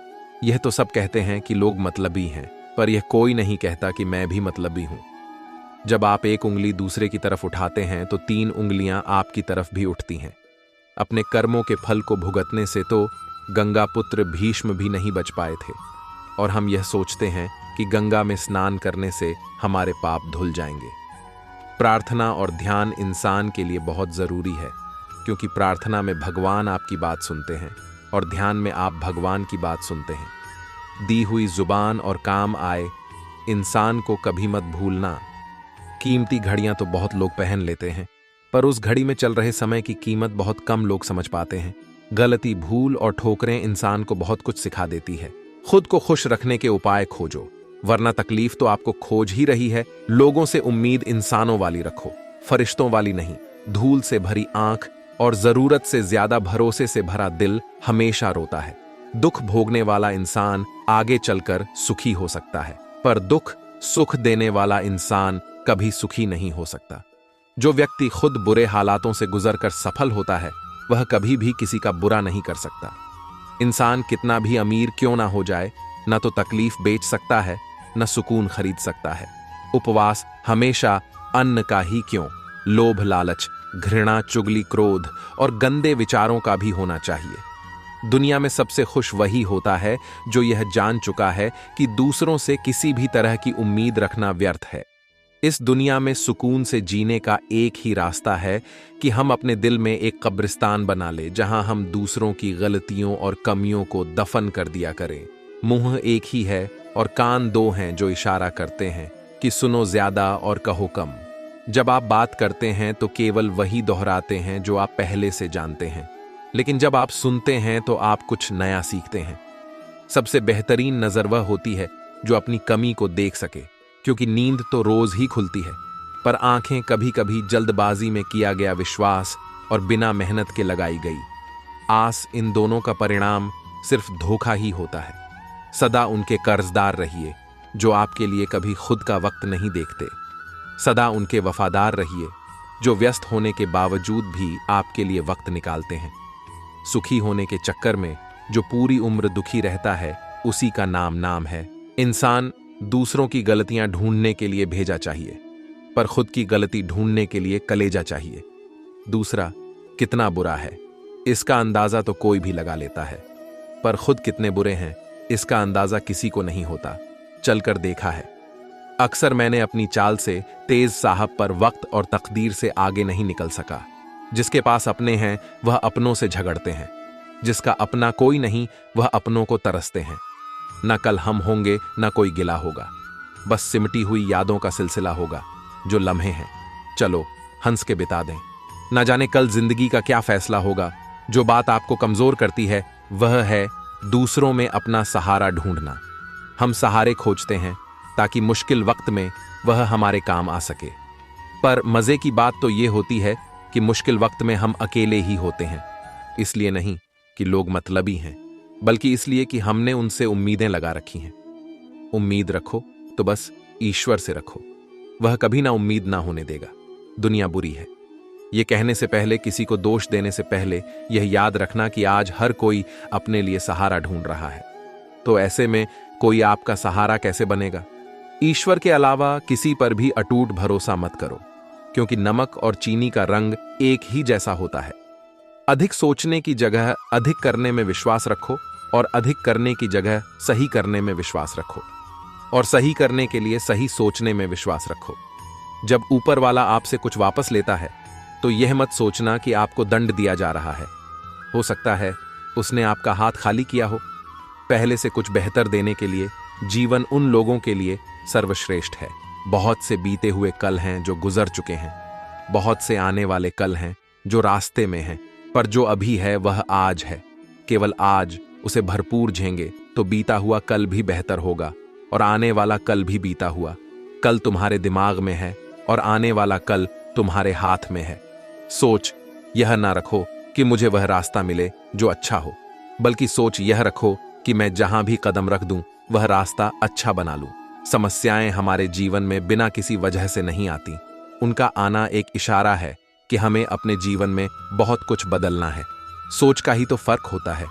यह तो सब कहते हैं कि लोग मतलबी हैं, पर यह कोई नहीं कहता कि मैं भी मतलबी हूं। जब आप एक उंगली दूसरे की तरफ उठाते हैं तो 3 उंगलियां आपकी तरफ भी उठती हैं। अपने कर्मों के फल को भुगतने से तो गंगा पुत्र भीष्म भी नहीं बच पाए थे, और हम यह सोचते हैं कि गंगा में स्नान करने से हमारे पाप धुल जाएंगे। प्रार्थना और ध्यान इंसान के लिए बहुत जरूरी है, क्योंकि प्रार्थना में भगवान आपकी बात सुनते हैं और ध्यान में आप भगवान की बात सुनते हैं। दी हुई जुबान और काम आए, इंसान को कभी मत भूलना। कीमती घड़ियां तो बहुत लोग पहन लेते हैं, पर उस घड़ी में चल रहे समय की कीमत बहुत कम लोग समझ पाते हैं। गलती, भूल और ठोकरें इंसान को बहुत कुछ सिखा देती है। खुद को खुश रखने के उपाय खोजो, वरना तकलीफ तो आपको खोज ही रही है। लोगों से उम्मीद इंसानों वाली रखो, फरिश्तों वाली नहीं। धूल से भरी आंख और जरूरत से ज्यादा भरोसे से भरा दिल हमेशा रोता है। दुख भोगने वाला इंसान आगे चलकर सुखी हो सकता है, पर दुख सुख देने वाला इंसान कभी सुखी नहीं हो सकता। जो व्यक्ति खुद बुरे हालातों से गुजरकर सफल होता है, वह कभी भी किसी का बुरा नहीं कर सकता। इंसान कितना भी अमीर क्यों ना हो जाए, न तो तकलीफ बेच सकता है, न सुकून खरीद सकता है। उपवास हमेशा अन्न का ही क्यों, लोभ, लालच, घृणा, चुगली, क्रोध और गंदे विचारों का भी होना चाहिए। दुनिया में सबसे खुश वही होता है जो यह जान चुका है कि दूसरों से किसी भी तरह की उम्मीद रखना व्यर्थ है। इस दुनिया में सुकून से जीने का एक ही रास्ता है कि हम अपने दिल में एक कब्रिस्तान बना ले, जहां हम दूसरों की गलतियों और कमियों को दफन कर दिया करें। मुंह एक ही है और कान 2 हैं जो इशारा करते हैं कि सुनो ज्यादा और कहो कम। जब आप बात करते हैं तो केवल वही दोहराते हैं जो आप पहले से जानते हैं, लेकिन जब आप सुनते हैं तो आप कुछ नया सीखते हैं। सबसे बेहतरीन नजर वह होती है जो अपनी कमी को देख सके, क्योंकि नींद तो रोज ही खुलती है, पर आंखें कभी कभी जल्दबाजी में किया गया विश्वास और बिना मेहनत के लगाई गई आस, इन दोनों का परिणाम सिर्फ धोखा ही होता है। सदा उनके कर्जदार रहिए जो आपके लिए कभी खुद का वक्त नहीं देखते। सदा उनके वफादार रहिए जो व्यस्त होने के बावजूद भी आपके लिए वक्त निकालते हैं। सुखी होने के चक्कर में जो पूरी उम्र दुखी रहता है, उसी का नाम है। इंसान दूसरों की गलतियां ढूंढने के लिए भेजा चाहिए, पर खुद की गलती ढूंढने के लिए कलेजा चाहिए। दूसरा कितना बुरा है, इसका अंदाजा तो कोई भी लगा लेता है, पर खुद कितने बुरे हैं, इसका अंदाजा किसी को नहीं होता। चलकर देखा है। अक्सर मैंने अपनी चाल से तेज साहब पर वक्त और तकदीर से आगे नहीं निकल सका। जिसके पास अपने हैं वह अपनों से झगड़ते हैं, जिसका अपना कोई नहीं वह अपनों को तरसते हैं। न कल हम होंगे न कोई गिला होगा, बस सिमटी हुई यादों का सिलसिला होगा। जो लम्हे हैं चलो हंस के बिता दें। न जाने कल जिंदगी का क्या फैसला होगा। जो बात आपको कमजोर करती है वह है दूसरों में अपना सहारा ढूंढना। हम सहारे खोजते हैं ताकि मुश्किल वक्त में वह हमारे काम आ सके, पर मजे की बात तो ये होती है कि मुश्किल वक्त में हम अकेले ही होते हैं। इसलिए नहीं कि लोग मतलबी हैं, बल्कि इसलिए कि हमने उनसे उम्मीदें लगा रखी हैं। उम्मीद रखो तो बस ईश्वर से रखो, वह कभी ना उम्मीद ना होने देगा। दुनिया बुरी है, ये कहने से पहले, किसी को दोष देने से पहले यह याद रखना कि आज हर कोई अपने लिए सहारा ढूंढ रहा है। तो ऐसे में कोई आपका सहारा कैसे बनेगा? ईश्वर के अलावा किसी पर भी अटूट भरोसा मत करो, क्योंकि नमक और चीनी का रंग एक ही जैसा होता है। अधिक सोचने की जगह अधिक करने में विश्वास रखो, और अधिक करने की जगह सही करने में विश्वास रखो, और सही करने के लिए सही सोचने में विश्वास रखो। जब ऊपर वाला आपसे कुछ वापस लेता है तो यह मत सोचना कि आपको दंड दिया जा रहा है। हो सकता है उसने आपका हाथ खाली किया हो। पहले से कुछ बेहतर देने के लिए जीवन उन लोगों के लिए सर्वश्रेष्ठ है। बहुत से बीते हुए कल हैं जो गुजर चुके हैं, बहुत से आने वाले कल हैं जो रास्ते में हैं, पर जो अभी है वह आज है। केवल आज उसे भरपूर झेंगे तो बीता हुआ कल भी बेहतर होगा, और आने वाला कल भी बीता हुआ। कल तुम्हारे दिमाग में है और आने वाला कल तुम्हारे हाथ में है। सोच यह ना रखो कि मुझे वह रास्ता मिले जो अच्छा हो, बल्कि सोच यह रखो कि मैं जहां भी कदम रख दूं वह रास्ता अच्छा बना लूं। समस्याएं हमारे जीवन में बिना किसी वजह से नहीं आती, उनका आना एक इशारा है कि हमें अपने जीवन में बहुत कुछ बदलना है। सोच का ही तो फर्क होता है,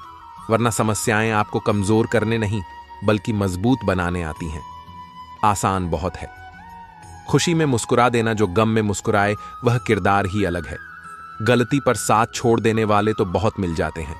वरना समस्याएं आपको कमजोर करने नहीं बल्कि मजबूत बनाने आती हैं। आसान बहुत है। खुशी में मुस्कुरा देना जो गम में मुस्कुराए, वह किरदार ही अलग है। गलती पर साथ छोड़ देने वाले तो बहुत मिल जाते हैं,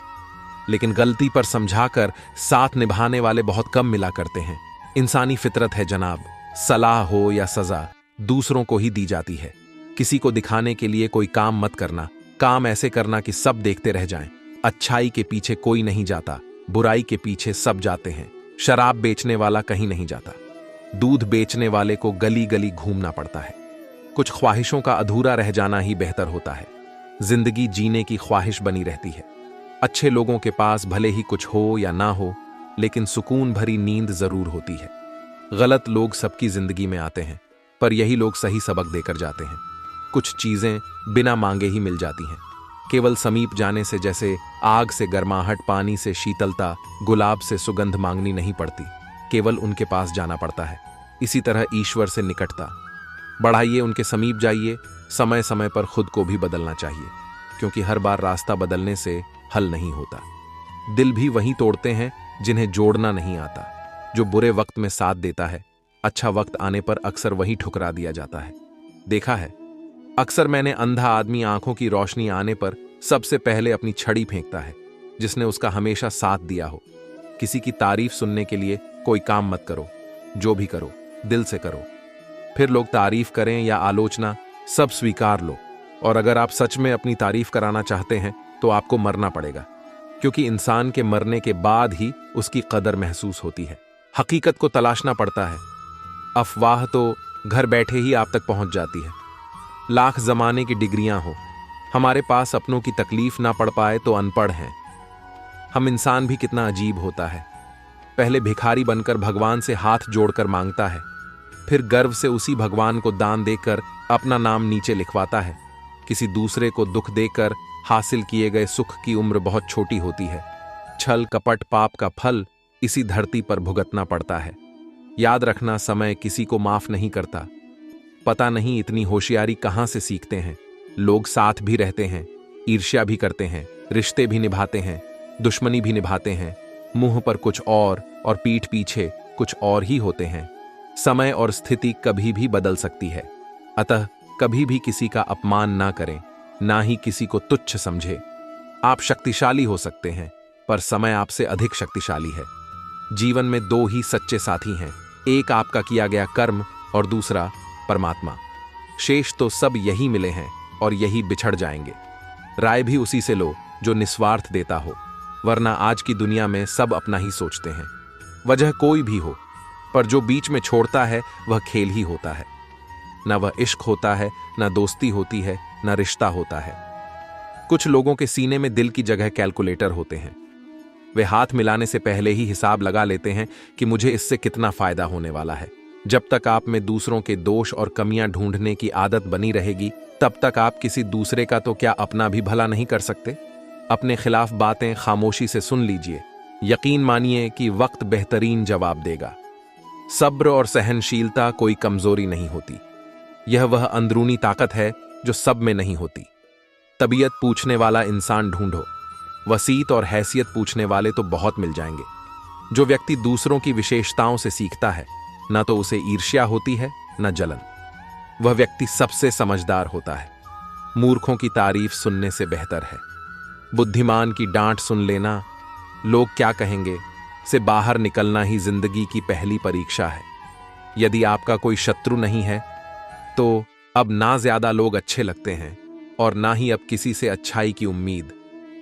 लेकिन गलती पर समझाकर साथ निभाने वाले बहुत कम मिला करते हैं। इंसानी फितरत है जनाब, सलाह हो या सजा दूसरों को ही दी जाती है। किसी को दिखाने के लिए कोई काम मत करना, काम ऐसे करना कि सब देखते रह जाएं। अच्छाई के पीछे कोई नहीं जाता, बुराई के पीछे सब जाते हैं। शराब बेचने वाला कहीं नहीं जाता, दूध बेचने वाले को गली गली घूमना पड़ता है। कुछ ख्वाहिशों का अधूरा रह जाना ही बेहतर होता है। जिंदगी जीने की ख्वाहिश बनी रहती है। अच्छे लोगों के पास भले ही कुछ हो या ना हो, लेकिन सुकून भरी नींद जरूर होती है। गलत लोग सबकी जिंदगी में आते हैं, पर यही लोग सही सबक देकर जाते हैं। कुछ चीजें बिना मांगे ही मिल जाती हैं, केवल समीप जाने से। जैसे आग से गर्माहट, पानी से शीतलता, गुलाब से सुगंध मांगनी नहीं पड़ती, केवल उनके पास जाना पड़ता है। इसी तरह ईश्वर से निकटता बढ़ाइए, उनके समीप जाइए। समय समय पर खुद को भी बदलना चाहिए, क्योंकि हर बार रास्ता बदलने से हल नहीं होता। दिल भी वही तोड़ते हैं जिन्हें जोड़ना नहीं आता। जो बुरे वक्त में साथ देता है, अच्छा वक्त आने पर अक्सर वही ठुकरा दिया जाता है। देखा है अक्सर मैंने, अंधा आदमी आंखों की रोशनी आने पर सबसे पहले अपनी छड़ी फेंकता है, जिसने उसका हमेशा साथ दिया हो। किसी की तारीफ सुनने के लिए कोई काम मत करो, जो भी करो दिल से करो। फिर लोग तारीफ करें या आलोचना, सब स्वीकार लो। और अगर आप सच में अपनी तारीफ कराना चाहते हैं तो आपको मरना पड़ेगा, क्योंकि इंसान के मरने के बाद ही उसकी कदर महसूस होती है। हकीकत को तलाशना पड़ता है। अफवाह तो घर बैठे ही आप तक पहुंच जाती है। लाख जमाने की डिग्रियां हो, हमारे पास अपनों की तकलीफ ना पड़ पाए तो अनपढ़ हैं हम। इंसान भी कितना अजीब होता है। पहले भिखारी बनकर भगवान से हाथ जोड़कर मांगता है, फिर गर्व से उसी भगवान को दान देकर अपना नाम नीचे लिखवाता है। किसी दूसरे को दुख देकर हासिल किए गए सुख की उम्र बहुत छोटी होती है। छल कपट पाप का फल इसी धरती पर भुगतना पड़ता है। याद रखना, समय किसी को माफ नहीं करता। पता नहीं इतनी होशियारी कहां से सीखते हैं। लोग साथ भी रहते हैं, ईर्ष्या भी करते हैं, रिश्ते भी निभाते हैं, दुश्मनी भी निभाते हैं। मुंह पर कुछ और पीठ पीछे कुछ और ही होते हैं। समय और स्थिति कभी भी बदल सकती है, अतः कभी भी किसी का अपमान ना करें, ना ही किसी को तुच्छ समझे। आप शक्तिशाली हो सकते हैं, पर समय आपसे अधिक शक्तिशाली है। जीवन में दो ही सच्चे साथी हैं, एक आपका किया गया कर्म और दूसरा परमात्मा। शेष तो सब यही मिले हैं और यही बिछड़ जाएंगे। राय भी उसी से लो जो निस्वार्थ देता हो, वरना आज की दुनिया में सब अपना ही सोचते हैं। वजह कोई भी हो, पर जो बीच में छोड़ता है वह खेल ही होता है। न वह इश्क होता है, न दोस्ती होती है, न रिश्ता होता है। कुछ लोगों के सीने में दिल की जगह कैलकुलेटर होते हैं। वे हाथ मिलाने से पहले ही हिसाब लगा लेते हैं कि मुझे इससे कितना फायदा होने वाला है। जब तक आप में दूसरों के दोष और कमियां ढूंढने की आदत बनी रहेगी, तब तक आप किसी दूसरे का तो क्या अपना भी भला नहीं कर सकते। अपने खिलाफ बातें खामोशी से सुन लीजिए। यकीन मानिए कि वक्त बेहतरीन जवाब देगा। सब्र और सहनशीलता कोई कमजोरी नहीं होती, यह वह अंदरूनी ताकत है जो सब में नहीं होती। तबीयत पूछने वाला इंसान ढूंढो, वसीयत और हैसियत पूछने वाले तो बहुत मिल जाएंगे। जो व्यक्ति दूसरों की विशेषताओं से सीखता है, ना तो उसे ईर्ष्या होती है न जलन। वह व्यक्ति सबसे समझदार होता है। मूर्खों की तारीफ सुनने से बेहतर है बुद्धिमान की डांट सुन लेना। लोग क्या कहेंगे से बाहर निकलना ही जिंदगी की पहली परीक्षा है। यदि आपका कोई शत्रु नहीं है तो अब ना ज्यादा लोग अच्छे लगते हैं और ना ही अब किसी से अच्छाई की उम्मीद।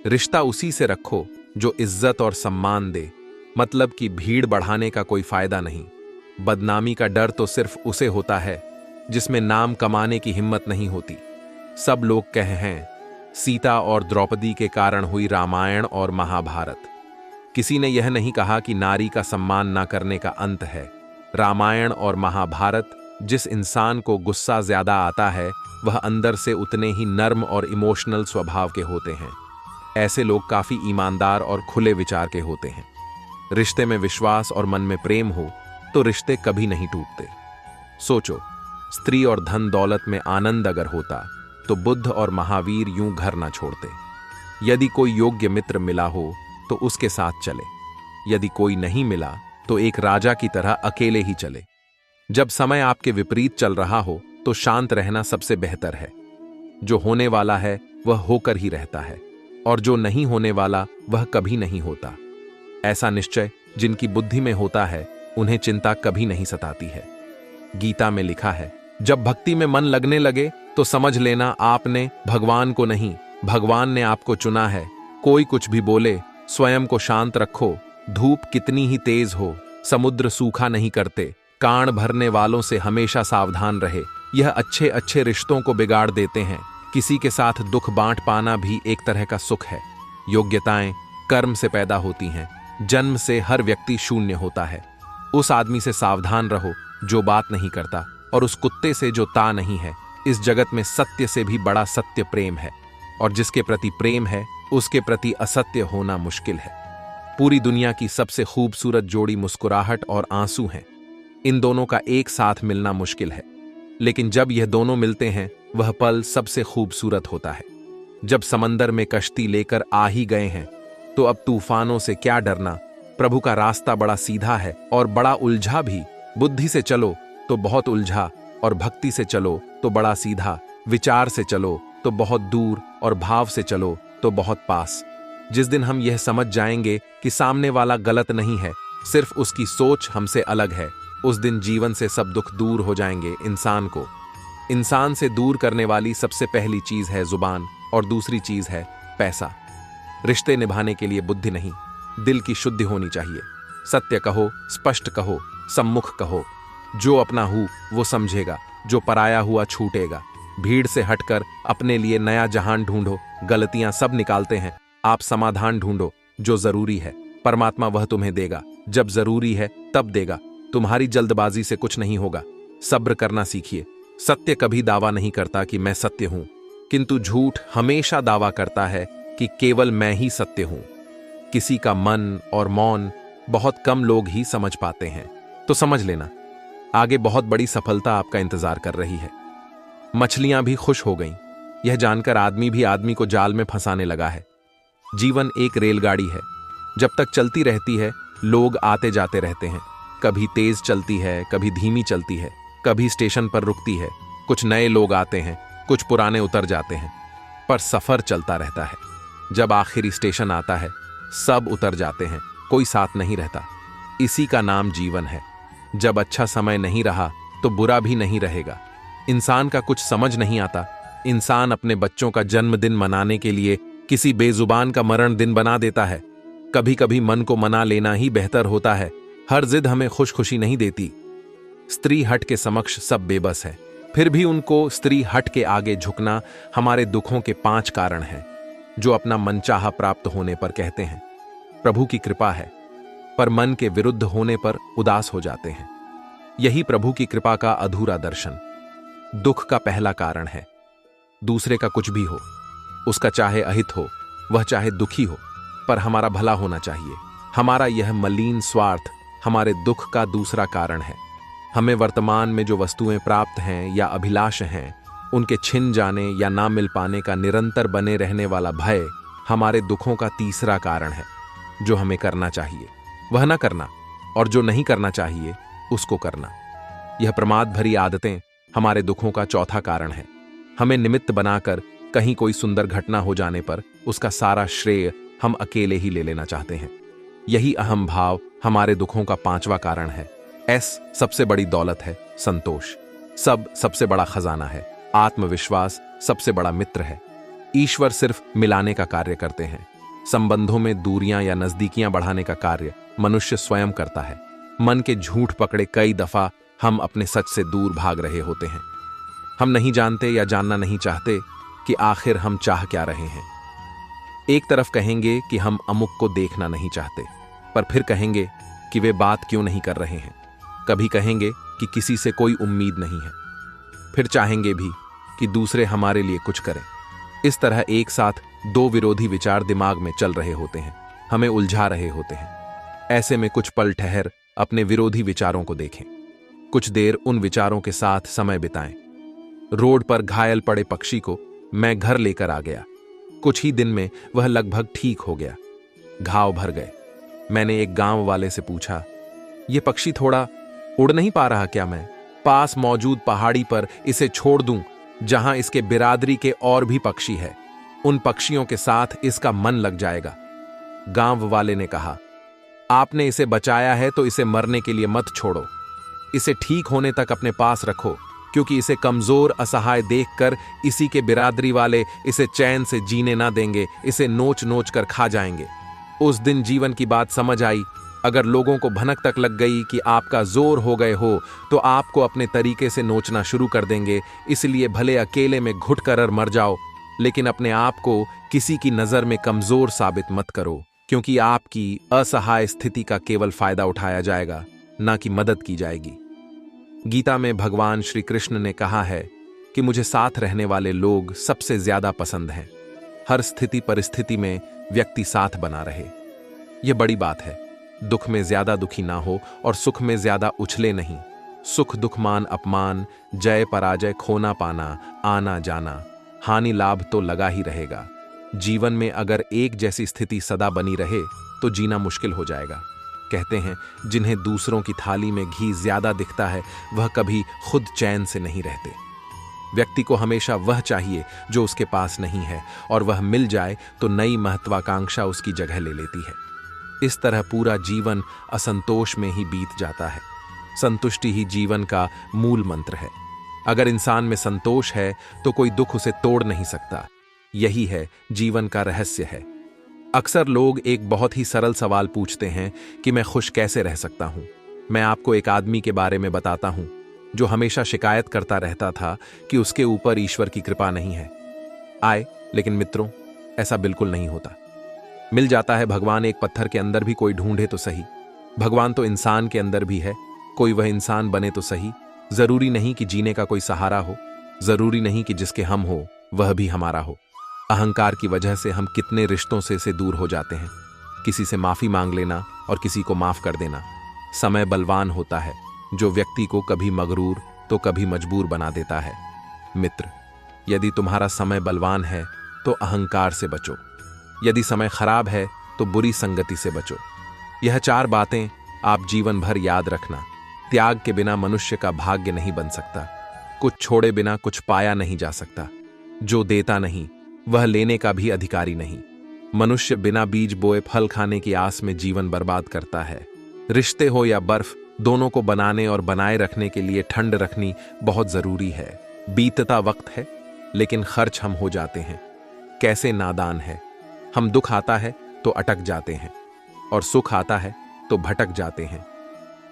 रिश्ता उसी से रखो जो इज्जत और सम्मान दे, मतलब कि भीड़ बढ़ाने का कोई फायदा नहीं। बदनामी का डर तो सिर्फ उसे होता है जिसमें नाम कमाने की हिम्मत नहीं होती। सब लोग कहे हैं सीता और द्रौपदी के कारण हुई रामायण और महाभारत। किसी ने यह नहीं कहा कि नारी का सम्मान ना करने का अंत है। रामायण और महाभारत, जिस इंसान को गुस्सा ज्यादा आता है वह अंदर से उतने ही नर्म और इमोशनल स्वभाव के होते हैं। ऐसे लोग काफी ईमानदार और खुले विचार के होते हैं। रिश्ते में विश्वास और मन में प्रेम हो तो रिश्ते कभी नहीं टूटते। सोचो, स्त्री और धन दौलत में आनंद अगर होता तो बुद्ध और महावीर यूं घर ना छोड़ते। यदि कोई योग्य मित्र मिला हो तो उसके साथ चले, यदि कोई नहीं मिला तो एक राजा की तरह अकेले ही चले। जब समय आपके विपरीत चल रहा हो तो शांत रहना सबसे बेहतर है। जो होने वाला है वह होकर ही रहता है, और जो नहीं होने वाला वह कभी नहीं होता। ऐसा निश्चय जिनकी बुद्धि में होता है उन्हें चिंता कभी नहीं सताती है। गीता में लिखा है, जब भक्ति में मन लगने लगे तो समझ लेना आपने भगवान को नहीं, भगवान ने आपको चुना है। कोई कुछ भी बोले, स्वयं को शांत रखो। धूप कितनी ही तेज हो, समुद्र सूखा नहीं करते। कान भरने वालों से हमेशा सावधान रहे, यह अच्छे अच्छे रिश्तों को बिगाड़ देते हैं। किसी के साथ दुख बांट पाना भी एक तरह का सुख है। योग्यताएं कर्म से पैदा होती हैं, जन्म से हर व्यक्ति शून्य होता है। उस आदमी से सावधान रहो जो बात नहीं करता, और उस कुत्ते से जो ता नहीं है। इस जगत में सत्य से भी बड़ा सत्य प्रेम है, और जिसके प्रति प्रेम है उसके प्रति असत्य होना मुश्किल है। पूरी दुनिया की सबसे खूबसूरत जोड़ी मुस्कुराहट और आंसू हैं। इन दोनों का एक साथ मिलना मुश्किल है, लेकिन जब यह दोनों मिलते हैं वह पल सबसे खूबसूरत होता है। जब समंदर में कश्ती लेकर आ ही गए हैं तो अब तूफानों से क्या डरना। प्रभु का रास्ता बड़ा सीधा है और बड़ा उलझा भी। बुद्धि से चलो तो बहुत उलझा, और भक्ति से चलो तो बड़ा सीधा। विचार से चलो तो बहुत दूर, और भाव से चलो तो बहुत पास। जिस दिन हम यह समझ जाएंगे कि सामने वाला गलत नहीं है, सिर्फ उसकी सोच हमसे अलग है, उस दिन जीवन से सब दुख दूर हो जाएंगे। इंसान से दूर करने वाली सबसे पहली चीज है जुबान, और दूसरी चीज है पैसा। रिश्ते निभाने के लिए बुद्धि नहीं, दिल की शुद्धि होनी चाहिए। सत्य कहो, स्पष्ट कहो, सम्मुख कहो। जो अपना हूं वो समझेगा, जो पराया हुआ छूटेगा। भीड़ से हटकर अपने लिए नया जहान ढूंढो। गलतियां सब निकालते हैं, आप समाधान ढूंढो। जो जरूरी है परमात्मा वह तुम्हें देगा, जब जरूरी है तब देगा। तुम्हारी जल्दबाजी से कुछ नहीं होगा। सब्र करना सीखिए। सत्य कभी दावा नहीं करता कि मैं सत्य हूं, किंतु झूठ हमेशा दावा करता है कि केवल मैं ही सत्य हूं। किसी का मन और मौन बहुत कम लोग ही समझ पाते हैं, तो समझ लेना आगे बहुत बड़ी सफलता आपका इंतजार कर रही है। मछलियां भी खुश हो गईं, यह जानकर आदमी भी आदमी को जाल में फंसाने लगा है। जीवन एक रेलगाड़ी है, जब तक चलती रहती है लोग आते जाते रहते हैं। कभी तेज चलती है, कभी धीमी चलती है, कभी स्टेशन पर रुकती है। कुछ नए लोग आते हैं, कुछ पुराने उतर जाते हैं, पर सफर चलता रहता है। जब आखिरी स्टेशन आता है सब उतर जाते हैं, कोई साथ नहीं रहता। इसी का नाम जीवन है। जब अच्छा समय नहीं रहा तो बुरा भी नहीं रहेगा। इंसान का कुछ समझ नहीं आता। इंसान अपने बच्चों का जन्मदिन मनाने के लिए किसी बेजुबान का मरण दिन बना देता है। कभी कभी मन को मना लेना ही बेहतर होता है। हर जिद हमें खुश खुशी नहीं देती। स्त्री हट के समक्ष सब बेबस है, फिर भी उनको स्त्री हट के आगे झुकना हमारे दुखों के 5 कारण हैं, जो अपना मनचाहा प्राप्त होने पर कहते हैं प्रभु की कृपा है, पर मन के विरुद्ध होने पर उदास हो जाते हैं। यही प्रभु की कृपा का अधूरा दर्शन। दुख का पहला कारण है दूसरे का कुछ भी हो, उसका चाहे अहित हो, वह चाहे दुखी हो, पर हमारा भला होना चाहिए। हमारा यह मलिन स्वार्थ हमारे दुख का दूसरा कारण है। हमें वर्तमान में जो वस्तुएं प्राप्त हैं या अभिलाष हैं, उनके छिन जाने या ना मिल पाने का निरंतर बने रहने वाला भय हमारे दुखों का तीसरा कारण है। जो हमें करना चाहिए वह ना करना, और जो नहीं करना चाहिए उसको करना। यह प्रमाद भरी आदतें हमारे दुखों का चौथा कारण है। हमें निमित्त बनाकर कहीं कोई सुंदर घटना हो जाने पर उसका सारा श्रेय हम अकेले ही ले लेना चाहते हैं। यही अहम भाव हमारे दुखों का 5वां कारण है। सबसे बड़ी दौलत है संतोष, सबसे बड़ा खजाना है। आत्मविश्वास सबसे बड़ा मित्र है। ईश्वर सिर्फ मिलाने का कार्य करते हैं। संबंधों में दूरियां या नजदीकियां बढ़ाने का कार्य मनुष्य स्वयं करता है। मन के झूठ पकड़े कई दफा हम अपने सच से दूर भाग रहे होते हैं। हम नहीं जानते या जानना नहीं चाहते कि आखिर हम चाह क्या रहे हैं। एक तरफ कहेंगे कि हम अमुक को देखना नहीं चाहते, पर फिर कहेंगे कि वे बात क्यों नहीं कर रहे हैं। कभी कहेंगे कि किसी से कोई उम्मीद नहीं है, फिर चाहेंगे भी कि दूसरे हमारे लिए कुछ करें। इस तरह एक साथ 2 विरोधी विचार दिमाग में चल रहे होते हैं, हमें उलझा रहे होते हैं। ऐसे में कुछ पल ठहर अपने विरोधी विचारों को देखें। कुछ देर उन विचारों के साथ समय बिताएं। रोड पर घायल पड़े पक्षी को मैं घर लेकर आ गया। कुछ ही दिन में वह लगभग ठीक हो गया। घाव भर गए। मैंने एक गांव वाले से पूछा, यह पक्षी थोड़ा उड़ नहीं पा रहा क्या? मैं पास मौजूद पहाड़ी पर इसे छोड़ दूं, जहां इसके बिरादरी के और भी पक्षी है। उन पक्षियों के साथ इसका मन लग जाएगा। गांव वाले ने कहा, आपने इसे बचाया है तो इसे मरने के लिए मत छोड़ो। इसे ठीक होने तक अपने पास रखो, क्योंकि इसे कमजोर असहाय देखकर इसी के बिरादरी वाले इसे चैन से जीने ना देंगे, इसे नोच नोच कर खा जाएंगे। उस दिन जीवन की बात समझ आई। अगर लोगों को भनक तक लग गई कि आपका जोर हो गए हो, तो आपको अपने तरीके से नोचना शुरू कर देंगे। इसलिए भले अकेले में घुट कर मर जाओ, लेकिन अपने आप को किसी की नजर में कमजोर साबित मत करो, क्योंकि आपकी असहाय स्थिति का केवल फायदा उठाया जाएगा, ना कि मदद की जाएगी। गीता में भगवान श्री कृष्ण ने कहा है कि मुझे साथ रहने वाले लोग सबसे ज्यादा पसंद हैं। हर स्थिति परिस्थिति में व्यक्ति साथ बना रहे, यह बड़ी बात है। दुख में ज्यादा दुखी ना हो और सुख में ज्यादा उछले नहीं। सुख दुख मान अपमान, जय पराजय, खोना पाना, आना जाना, हानि लाभ तो लगा ही रहेगा। जीवन में अगर एक जैसी स्थिति सदा बनी रहे तो जीना मुश्किल हो जाएगा। कहते हैं, जिन्हें दूसरों की थाली में घी ज्यादा दिखता है, वह कभी खुद चैन से नहीं रहते। व्यक्ति को हमेशा वह चाहिए जो उसके पास नहीं है, और वह मिल जाए तो नई महत्वाकांक्षा उसकी जगह ले लेती है। इस तरह पूरा जीवन असंतोष में ही बीत जाता है। संतुष्टि ही जीवन का मूल मंत्र है। अगर इंसान में संतोष है तो कोई दुख उसे तोड़ नहीं सकता। यही है जीवन का रहस्य है। अक्सर लोग एक बहुत ही सरल सवाल पूछते हैं कि मैं खुश कैसे रह सकता हूं। मैं आपको एक आदमी के बारे में बताता हूं जो हमेशा शिकायत करता रहता था कि उसके ऊपर ईश्वर की कृपा नहीं है। लेकिन मित्रों, ऐसा बिल्कुल नहीं होता। मिल जाता है भगवान एक पत्थर के अंदर भी कोई ढूंढे तो सही। भगवान तो इंसान के अंदर भी है, कोई वह इंसान बने तो सही। जरूरी नहीं कि जीने का कोई सहारा हो, जरूरी नहीं कि जिसके हम हो वह भी हमारा हो। अहंकार की वजह से हम कितने रिश्तों से दूर हो जाते हैं। किसी से माफी मांग लेना और किसी को माफ कर देना। समय बलवान होता है, जो व्यक्ति को कभी मगरूर तो कभी मजबूर बना देता है। मित्र, यदि तुम्हारा समय बलवान है तो अहंकार से बचो। यदि समय खराब है तो बुरी संगति से बचो। यह 4 बातें आप जीवन भर याद रखना। त्याग के बिना मनुष्य का भाग्य नहीं बन सकता। कुछ छोड़े बिना कुछ पाया नहीं जा सकता। जो देता नहीं वह लेने का भी अधिकारी नहीं। मनुष्य बिना बीज बोए फल खाने की आस में जीवन बर्बाद करता है। रिश्ते हो या बर्फ, दोनों को बनाने और बनाए रखने के लिए ठंड रखनी बहुत जरूरी है। बीतता वक्त है, लेकिन खर्च हम हो जाते हैं। कैसे नादान है। हम दुख आता है तो अटक जाते हैं, और सुख आता है तो भटक जाते हैं।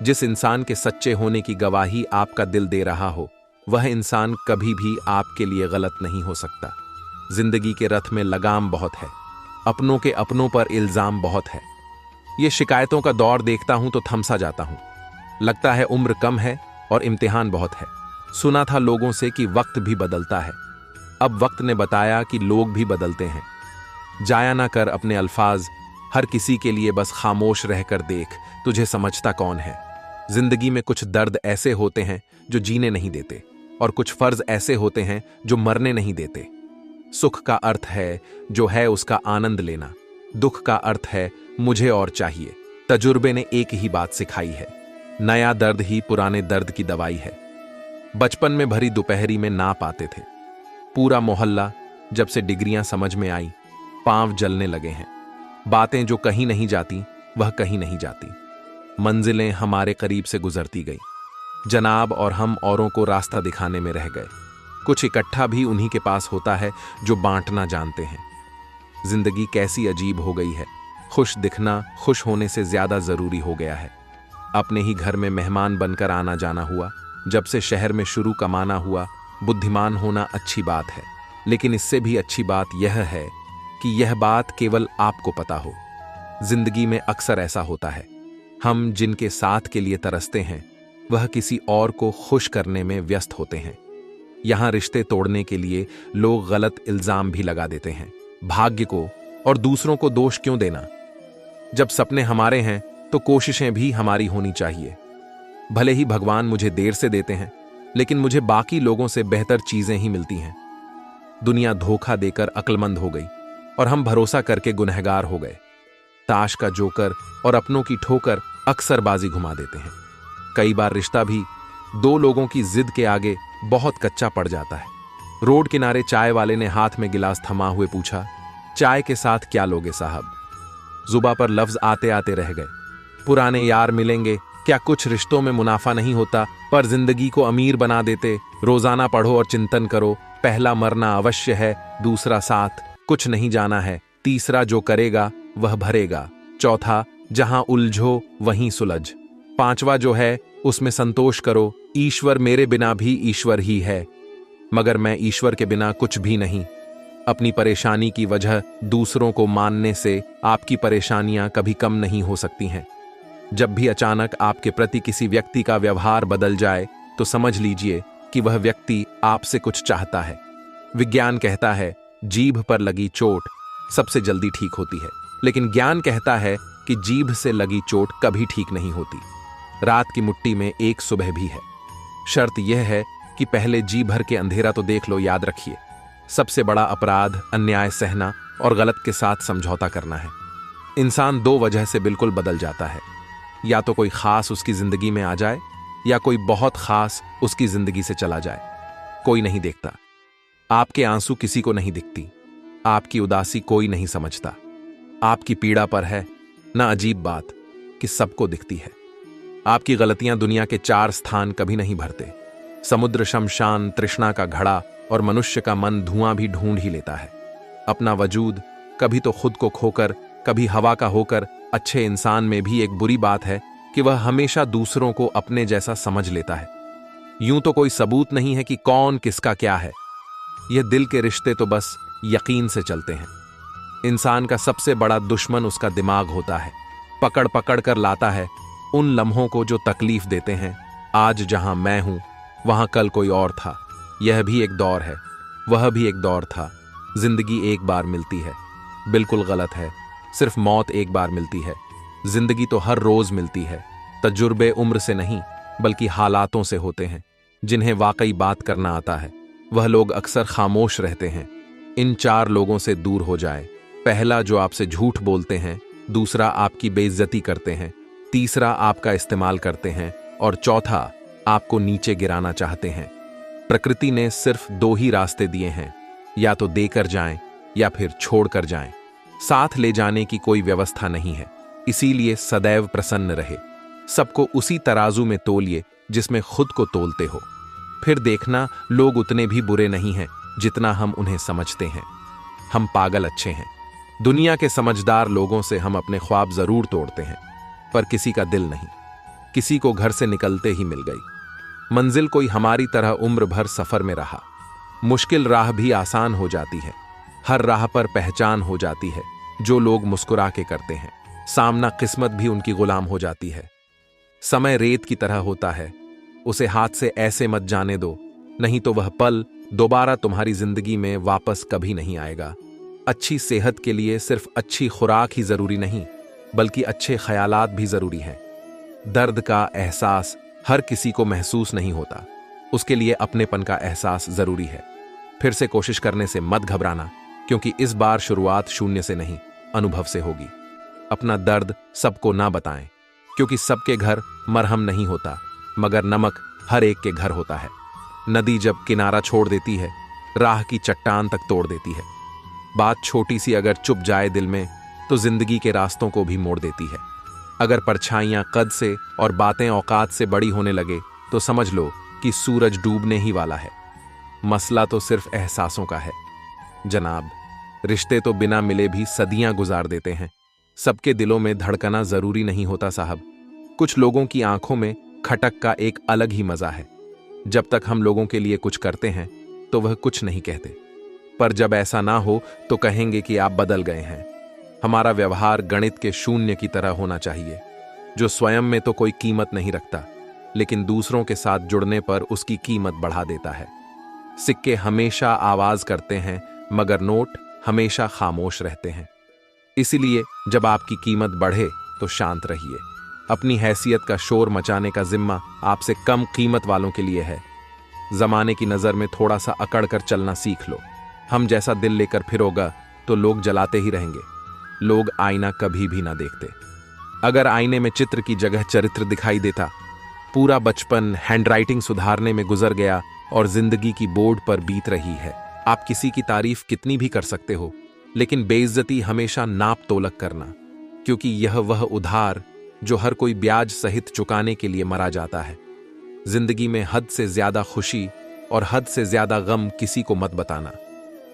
जिस इंसान के सच्चे होने की गवाही आपका दिल दे रहा हो, वह इंसान कभी भी आपके लिए गलत नहीं हो सकता। जिंदगी के रथ में लगाम बहुत है, अपनों के अपनों पर इल्जाम बहुत है। ये शिकायतों का दौर देखता हूं तो थमसा जाता हूं। लगता है उम्र कम है और इम्तिहान बहुत है। सुना था लोगों से कि वक्त भी बदलता है। अब वक्त ने बताया कि लोग भी बदलते हैं। जाया ना कर अपने अल्फाज, हर किसी के लिए बस खामोश रहकर देख, तुझे समझता कौन है। जिंदगी में कुछ दर्द ऐसे होते हैं जो जीने नहीं देते, और कुछ फर्ज ऐसे होते हैं जो मरने नहीं देते। सुख का अर्थ है जो है उसका आनंद लेना। दुख का अर्थ है मुझे और चाहिए। तजुर्बे ने एक ही बात सिखाई है, नया दर्द ही पुराने दर्द की दवाई है। बचपन में भरी दोपहरी में ना पाते थे। पूरा मोहल्ला जब से डिग्रियां समझ में आई, पांव जलने लगे हैं। बातें जो कहीं नहीं जाती वह कहीं नहीं जाती। मंजिलें हमारे करीब से गुजरती गई। जनाब और हम औरों को रास्ता दिखाने में रह गए। कुछ इकट्ठा भी उन्हीं के पास होता है जो बांटना जानते हैं। जिंदगी कैसी अजीब हो गई है। खुश दिखना खुश होने से ज्यादा जरूरी हो गया है। अपने ही घर में मेहमान बनकर आना जाना हुआ। जब से शहर में शुरू कमाना हुआ। बुद्धिमान होना अच्छी बात है, लेकिन इससे भी अच्छी बात यह है कि यह बात केवल आपको पता हो। जिंदगी में अक्सर ऐसा होता है, हम जिनके साथ के लिए तरसते हैं वह किसी और को खुश करने में व्यस्त होते हैं। यहां रिश्ते तोड़ने के लिए लोग गलत इल्जाम भी लगा देते हैं। भाग्य को और दूसरों को दोष क्यों देना? जब सपने हमारे हैं तो कोशिशें भी हमारी होनी चाहिए। भले ही भगवान मुझे देर से देते हैं, लेकिन मुझे बाकी लोगों से बेहतर चीजें ही मिलती हैं। दुनिया धोखा देकर अक्लमंद हो गई और हम भरोसा करके गुनहगार हो गए। ताश का जोकर और अपनों की ठोकर अक्सर बाजी घुमा देते हैं। कई बार रिश्ता भी दो लोगों की जिद के आगे बहुत कच्चा पड़ जाता है। रोड किनारे चाय वाले ने हाथ में गिलास थमा हुए पूछा, चाय के साथ क्या लोगे साहब? जुबा पर लफ्ज आते आते रह गए। पुराने यार मिलेंगे, क्या कुछ रिश्तों में मुनाफा नहीं होता, पर जिंदगी को अमीर बना देते। रोजाना पढ़ो और चिंतन करो, पहला मरना अवश्य है, दूसरा साथ कुछ नहीं जाना है, तीसरा जो करेगा वह भरेगा, चौथा जहां उलझो वहीं सुलझ, पांचवा जो है उसमें संतोष करो, ईश्वर मेरे बिना भी ईश्वर ही है, मगर मैं ईश्वर के बिना कुछ भी नहीं। अपनी परेशानी की वजह दूसरों को मानने से आपकी परेशानियां कभी कम नहीं हो सकती हैं। जब भी अचानक आपके प्रति किसी व्यक्ति का व्यवहार बदल जाए तो समझ लीजिए कि वह व्यक्ति आपसे कुछ चाहता है। विज्ञान कहता है जीभ पर लगी चोट सबसे जल्दी ठीक होती है, लेकिन ज्ञान कहता है कि जीभ से लगी चोट कभी ठीक नहीं होती। रात की मुट्ठी में एक सुबह भी है। शर्त यह है कि पहले जी भर के अंधेरा तो देख लो। याद रखिए, सबसे बड़ा अपराध अन्याय सहना और गलत के साथ समझौता करना है। इंसान दो वजह से बिल्कुल बदल जाता है, या तो कोई खास उसकी जिंदगी में आ जाए या कोई बहुत खास उसकी जिंदगी से चला जाए। कोई नहीं देखता, आपके आंसू किसी को नहीं दिखती, आपकी उदासी कोई नहीं समझता, आपकी पीड़ा पर है ना अजीब बात कि सबको दिखती है। आपकी गलतियां दुनिया के 4 स्थान कभी नहीं भरते। समुद्र शमशान तृष्णा का घड़ा और मनुष्य का मन धुआं भी ढूंढ ही लेता है। अपना वजूद कभी तो खुद को खोकर कभी हवा का होकर। अच्छे इंसान में भी एक बुरी बात है कि वह हमेशा दूसरों को अपने जैसा समझ लेता है। यूं तो कोई सबूत नहीं है कि कौन किसका क्या है। यह दिल के रिश्ते तो बस यकीन से चलते हैं। इंसान का सबसे बड़ा दुश्मन उसका दिमाग होता है। पकड़ पकड़ कर लाता है उन लम्हों को जो तकलीफ देते हैं। आज जहां मैं हूं वहां कल कोई और था। यह भी एक दौर है, वह भी एक दौर था। जिंदगी एक बार मिलती है, बिल्कुल गलत है। सिर्फ मौत एक बार मिलती है। जिंदगी तो हर रोज मिलती है। तजुर्बे उम्र से नहीं बल्कि हालातों से होते हैं। जिन्हें वाकई बात करना आता है वह लोग अक्सर खामोश रहते हैं। इन 4 लोगों से दूर हो जाए। पहला जो आपसे झूठ बोलते हैं, दूसरा आपकी बेइज्जती करते हैं, तीसरा आपका इस्तेमाल करते हैं और चौथा आपको नीचे गिराना चाहते हैं। प्रकृति ने सिर्फ 2 ही रास्ते दिए हैं, या तो देकर जाएं या फिर छोड़कर जाएं। साथ ले जाने की कोई व्यवस्था नहीं है। इसीलिए सदैव प्रसन्न रहे। सबको उसी तराजू में तोलिए जिसमें खुद को तोलते हो। फिर देखना लोग उतने भी बुरे नहीं हैं जितना हम उन्हें समझते हैं। हम पागल अच्छे हैं। दुनिया के समझदार लोगों से हम अपने ख्वाब जरूर तोड़ते हैं, पर किसी का दिल नहीं। किसी को घर से निकलते ही मिल गई मंजिल। कोई हमारी तरह उम्र भर सफर में रहा। मुश्किल राह भी आसान हो जाती है। हर राह पर पहचान हो जाती है जो लोग मुस्कुरा के करते हैं। सामना किस्मत भी उनकी गुलाम हो जाती है। समय रेत की तरह होता है, उसे हाथ से ऐसे मत जाने दो, नहीं तो वह पल दोबारा तुम्हारी जिंदगी में वापस कभी नहीं आएगा। अच्छी सेहत के लिए सिर्फ अच्छी खुराक ही जरूरी नहीं, बल्कि अच्छे ख्यालात भी जरूरी हैं। दर्द का एहसास हर किसी को महसूस नहीं होता, उसके लिए अपनेपन का एहसास जरूरी है। फिर से कोशिश करने से मत घबराना, क्योंकि इस बार शुरुआत शून्य से नहीं, अनुभव से होगी। अपना दर्द सबको ना बताएं, क्योंकि सबके घर मरहम नहीं होता, मगर नमक हर एक के घर होता है। नदी जब किनारा छोड़ देती है, राह की चट्टान तक तोड़ देती है। बात छोटी सी अगर चुप जाए दिल में, तो जिंदगी के रास्तों को भी मोड़ देती है। अगर परछाइयां कद से और बातें औकात से बड़ी होने लगे, तो समझ लो कि सूरज डूबने ही वाला है। मसला तो सिर्फ एहसासों का है जनाब। रिश्ते तो बिना मिले भी सदियां गुजार देते हैं। सबके दिलों में धड़कना जरूरी नहीं होता साहब। कुछ लोगों की आंखों में खटक का एक अलग ही मजा है। जब तक हम लोगों के लिए कुछ करते हैं तो वह कुछ नहीं कहते, पर जब ऐसा ना हो तो कहेंगे कि आप बदल गए हैं। हमारा व्यवहार गणित के शून्य की तरह होना चाहिए, जो स्वयं में तो कोई कीमत नहीं रखता, लेकिन दूसरों के साथ जुड़ने पर उसकी कीमत बढ़ा देता है। सिक्के हमेशा आवाज करते हैं, मगर नोट हमेशा खामोश रहते हैं। इसीलिए जब आपकी कीमत बढ़े तो शांत रहिए। अपनी हैसियत का शोर मचाने का जिम्मा आपसे कम कीमत वालों के लिए है। जमाने की नजर में थोड़ा सा अकड़ कर चलना सीख लो। हम जैसा दिल लेकर फिरोगा तो लोग जलाते ही रहेंगे। लोग आईना कभी भी ना देखते। अगर आईने में चित्र की जगह चरित्र दिखाई देता, पूरा बचपन हैंडराइटिंग सुधारने में गुजर गया और जिंदगी की बोर्ड पर बीत रही है। आप किसी की तारीफ कितनी भी कर सकते हो, लेकिन बेइज्जती हमेशा नाप तोलक करना, क्योंकि यह वह उधार जो हर कोई ब्याज सहित चुकाने के लिए मरा जाता है। जिंदगी में हद से ज्यादा खुशी और हद से ज्यादा गम किसी को मत बताना,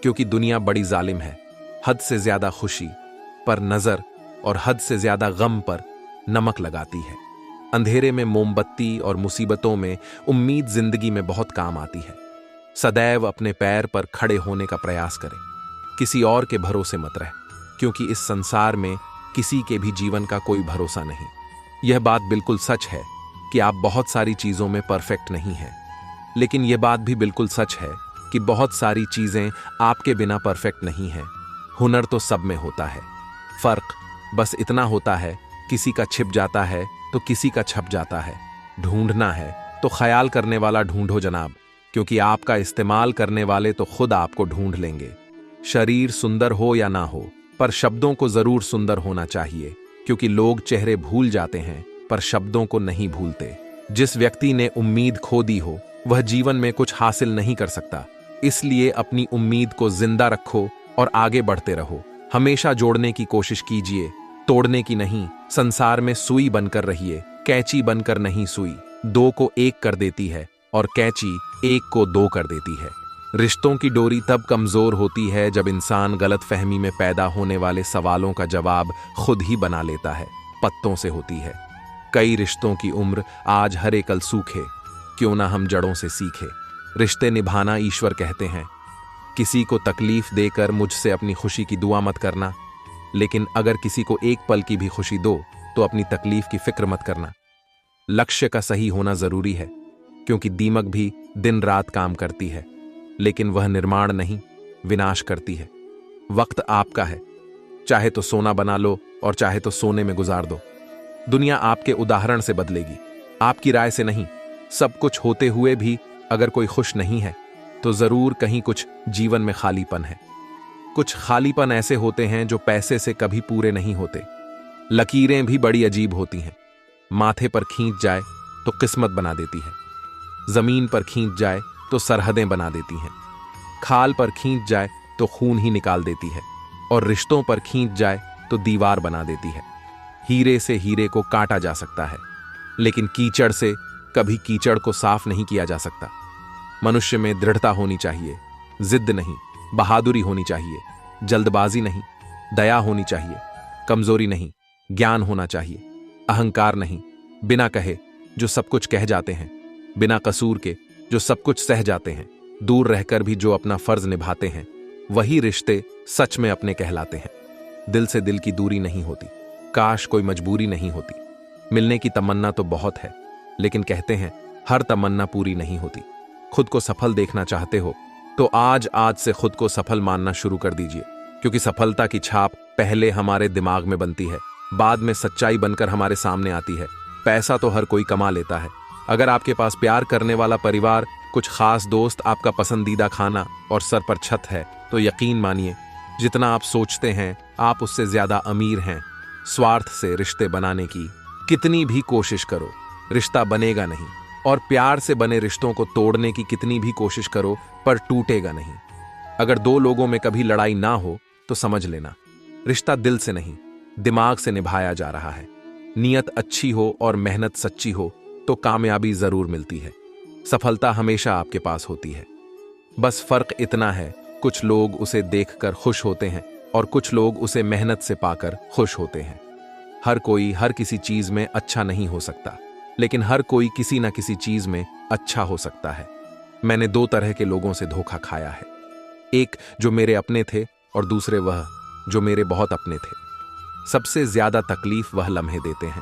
क्योंकि दुनिया बड़ी जालिम है। हद से ज्यादा खुशी पर नजर और हद से ज्यादा गम पर नमक लगाती है। अंधेरे में मोमबत्ती और मुसीबतों में उम्मीद जिंदगी में बहुत काम आती है। सदैव अपने पैर पर खड़े होने का प्रयास करें। किसी और के भरोसे मत रह, क्योंकि इस संसार में किसी के भी जीवन का कोई भरोसा नहीं। यह बात बिल्कुल सच है कि आप बहुत सारी चीजों में परफेक्ट नहीं हैं, लेकिन यह बात भी बिल्कुल सच है कि बहुत सारी चीजें आपके बिना परफेक्ट नहीं हैं। हुनर तो सब में होता है, फर्क बस इतना होता है किसी का छिप जाता है तो किसी का छप जाता है। ढूंढना है तो ख्याल करने वाला ढूंढो जनाब, क्योंकि आपका इस्तेमाल करने वाले तो खुद आपको ढूंढ लेंगे। शरीर सुंदर हो या ना हो, पर शब्दों को जरूर सुंदर होना चाहिए, क्योंकि लोग चेहरे भूल जाते हैं पर शब्दों को नहीं भूलते। जिस व्यक्ति ने उम्मीद खो दी हो वह जीवन में कुछ हासिल नहीं कर सकता। इसलिए अपनी उम्मीद को जिंदा रखो और आगे बढ़ते रहो। हमेशा जोड़ने की कोशिश कीजिए, तोड़ने की नहीं। संसार में सुई बनकर रहिए, कैंची बनकर नहीं। सुई दो को एक कर देती है और कैंची एक को दो कर देती है। रिश्तों की डोरी तब कमजोर होती है जब इंसान गलतफहमी में पैदा होने वाले सवालों का जवाब खुद ही बना लेता है। पत्तों से होती है। कई रिश्तों की उम्र आज हरे कल सूखे, क्यों ना हम जड़ों से सीखे। रिश्ते निभाना ईश्वर कहते हैं। किसी को तकलीफ देकर मुझसे अपनी खुशी की दुआ मत करना, लेकिन अगर किसी को एक पल की भी खुशी दो तो अपनी तकलीफ की फिक्र मत करना। लक्ष्य का सही होना जरूरी है, क्योंकि दीमक भी दिन रात काम करती है, लेकिन वह निर्माण नहीं, विनाश करती है। वक्त आपका है, चाहे तो सोना बना लो और चाहे तो सोने में गुजार दो। दुनिया आपके उदाहरण से बदलेगी, आपकी राय से नहीं। सब कुछ होते हुए भी अगर कोई खुश नहीं है तो जरूर कहीं कुछ जीवन में खालीपन है। कुछ खालीपन ऐसे होते हैं जो पैसे से कभी पूरे नहीं होते। लकीरें भी बड़ी अजीब होती हैं। माथे पर खींच जाए तो किस्मत बना देती है। जमीन पर खींच जाए तो सरहदें बना देती हैं। खाल पर खींच जाए तो खून ही निकाल देती है, और रिश्तों पर खींच जाए तो दीवार बना देती है। हीरे से हीरे को काटा जा सकता है, लेकिन कीचड़ से कभी कीचड़ को साफ नहीं किया जा सकता। मनुष्य में दृढ़ता होनी चाहिए, जिद नहीं। बहादुरी होनी चाहिए, जल्दबाजी नहीं। दया होनी चाहिए, कमजोरी नहीं। ज्ञान होना चाहिए, अहंकार नहीं। बिना कहे जो सब कुछ कह जाते हैं, बिना कसूर के जो सब कुछ सह जाते हैं। दूर रहकर भी जो अपना फर्ज निभाते हैं, वही रिश्ते सच में अपने कहलाते हैं। दिल से दिल की दूरी नहीं होती, काश कोई मजबूरी नहीं होती। मिलने की तमन्ना तो बहुत है, लेकिन कहते हैं हर तमन्ना पूरी नहीं होती। खुद को सफल देखना चाहते हो तो आज से खुद को सफल मानना शुरू कर दीजिए, क्योंकि सफलता की छाप पहले हमारे दिमाग में बनती है, बाद में सच्चाई बनकर हमारे सामने आती है। पैसा तो हर कोई कमा लेता है। अगर आपके पास प्यार करने वाला परिवार, कुछ खास दोस्त, आपका पसंदीदा खाना और सर पर छत है, तो यकीन मानिए जितना आप सोचते हैं आप उससे ज्यादा अमीर हैं। स्वार्थ से रिश्ते बनाने की कितनी भी कोशिश करो, रिश्ता बनेगा नहीं। और प्यार से बने रिश्तों को तोड़ने की कितनी भी कोशिश करो, पर टूटेगा नहीं। अगर दो लोगों में कभी लड़ाई ना हो तो समझ लेना रिश्ता दिल से नहीं, दिमाग से निभाया जा रहा है। नीयत अच्छी हो और मेहनत सच्ची हो तो कामयाबी जरूर मिलती है। सफलता हमेशा आपके पास होती है। बस फर्क इतना है, कुछ लोग उसे देखकर खुश होते हैं और कुछ लोग उसे मेहनत से पाकर खुश होते हैं। हर कोई हर किसी चीज में अच्छा नहीं हो सकता, लेकिन हर कोई किसी न किसी चीज में अच्छा हो सकता है। मैंने दो तरह के लोगों से धोखा खाया है, एक जो मेरे अपने थे और दूसरे वह जो मेरे बहुत अपने थे। सबसे ज्यादा तकलीफ वह लम्हे देते हैं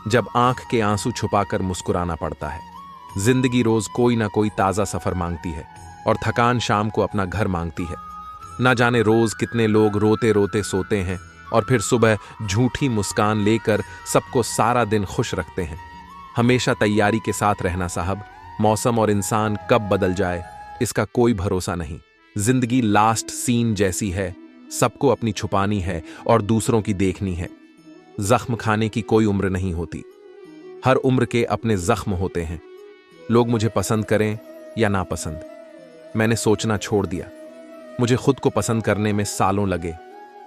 जब आंख के आंसू छुपाकर मुस्कुराना पड़ता है। जिंदगी रोज कोई ना कोई ताजा सफर मांगती है और थकान शाम को अपना घर मांगती है। ना जाने रोज कितने लोग रोते रोते सोते हैं और फिर सुबह झूठी मुस्कान लेकर सबको सारा दिन खुश रखते हैं। हमेशा तैयारी के साथ रहना साहब, मौसम और इंसान कब बदल जाए इसका कोई भरोसा नहीं। जिंदगी लास्ट सीन जैसी है, सबको अपनी छुपानी है और दूसरों की देखनी है। जख्म खाने की कोई उम्र नहीं होती, हर उम्र के अपने जख्म होते हैं। लोग मुझे पसंद करें या ना पसंद, मैंने सोचना छोड़ दिया। मुझे खुद को पसंद करने में सालों लगे,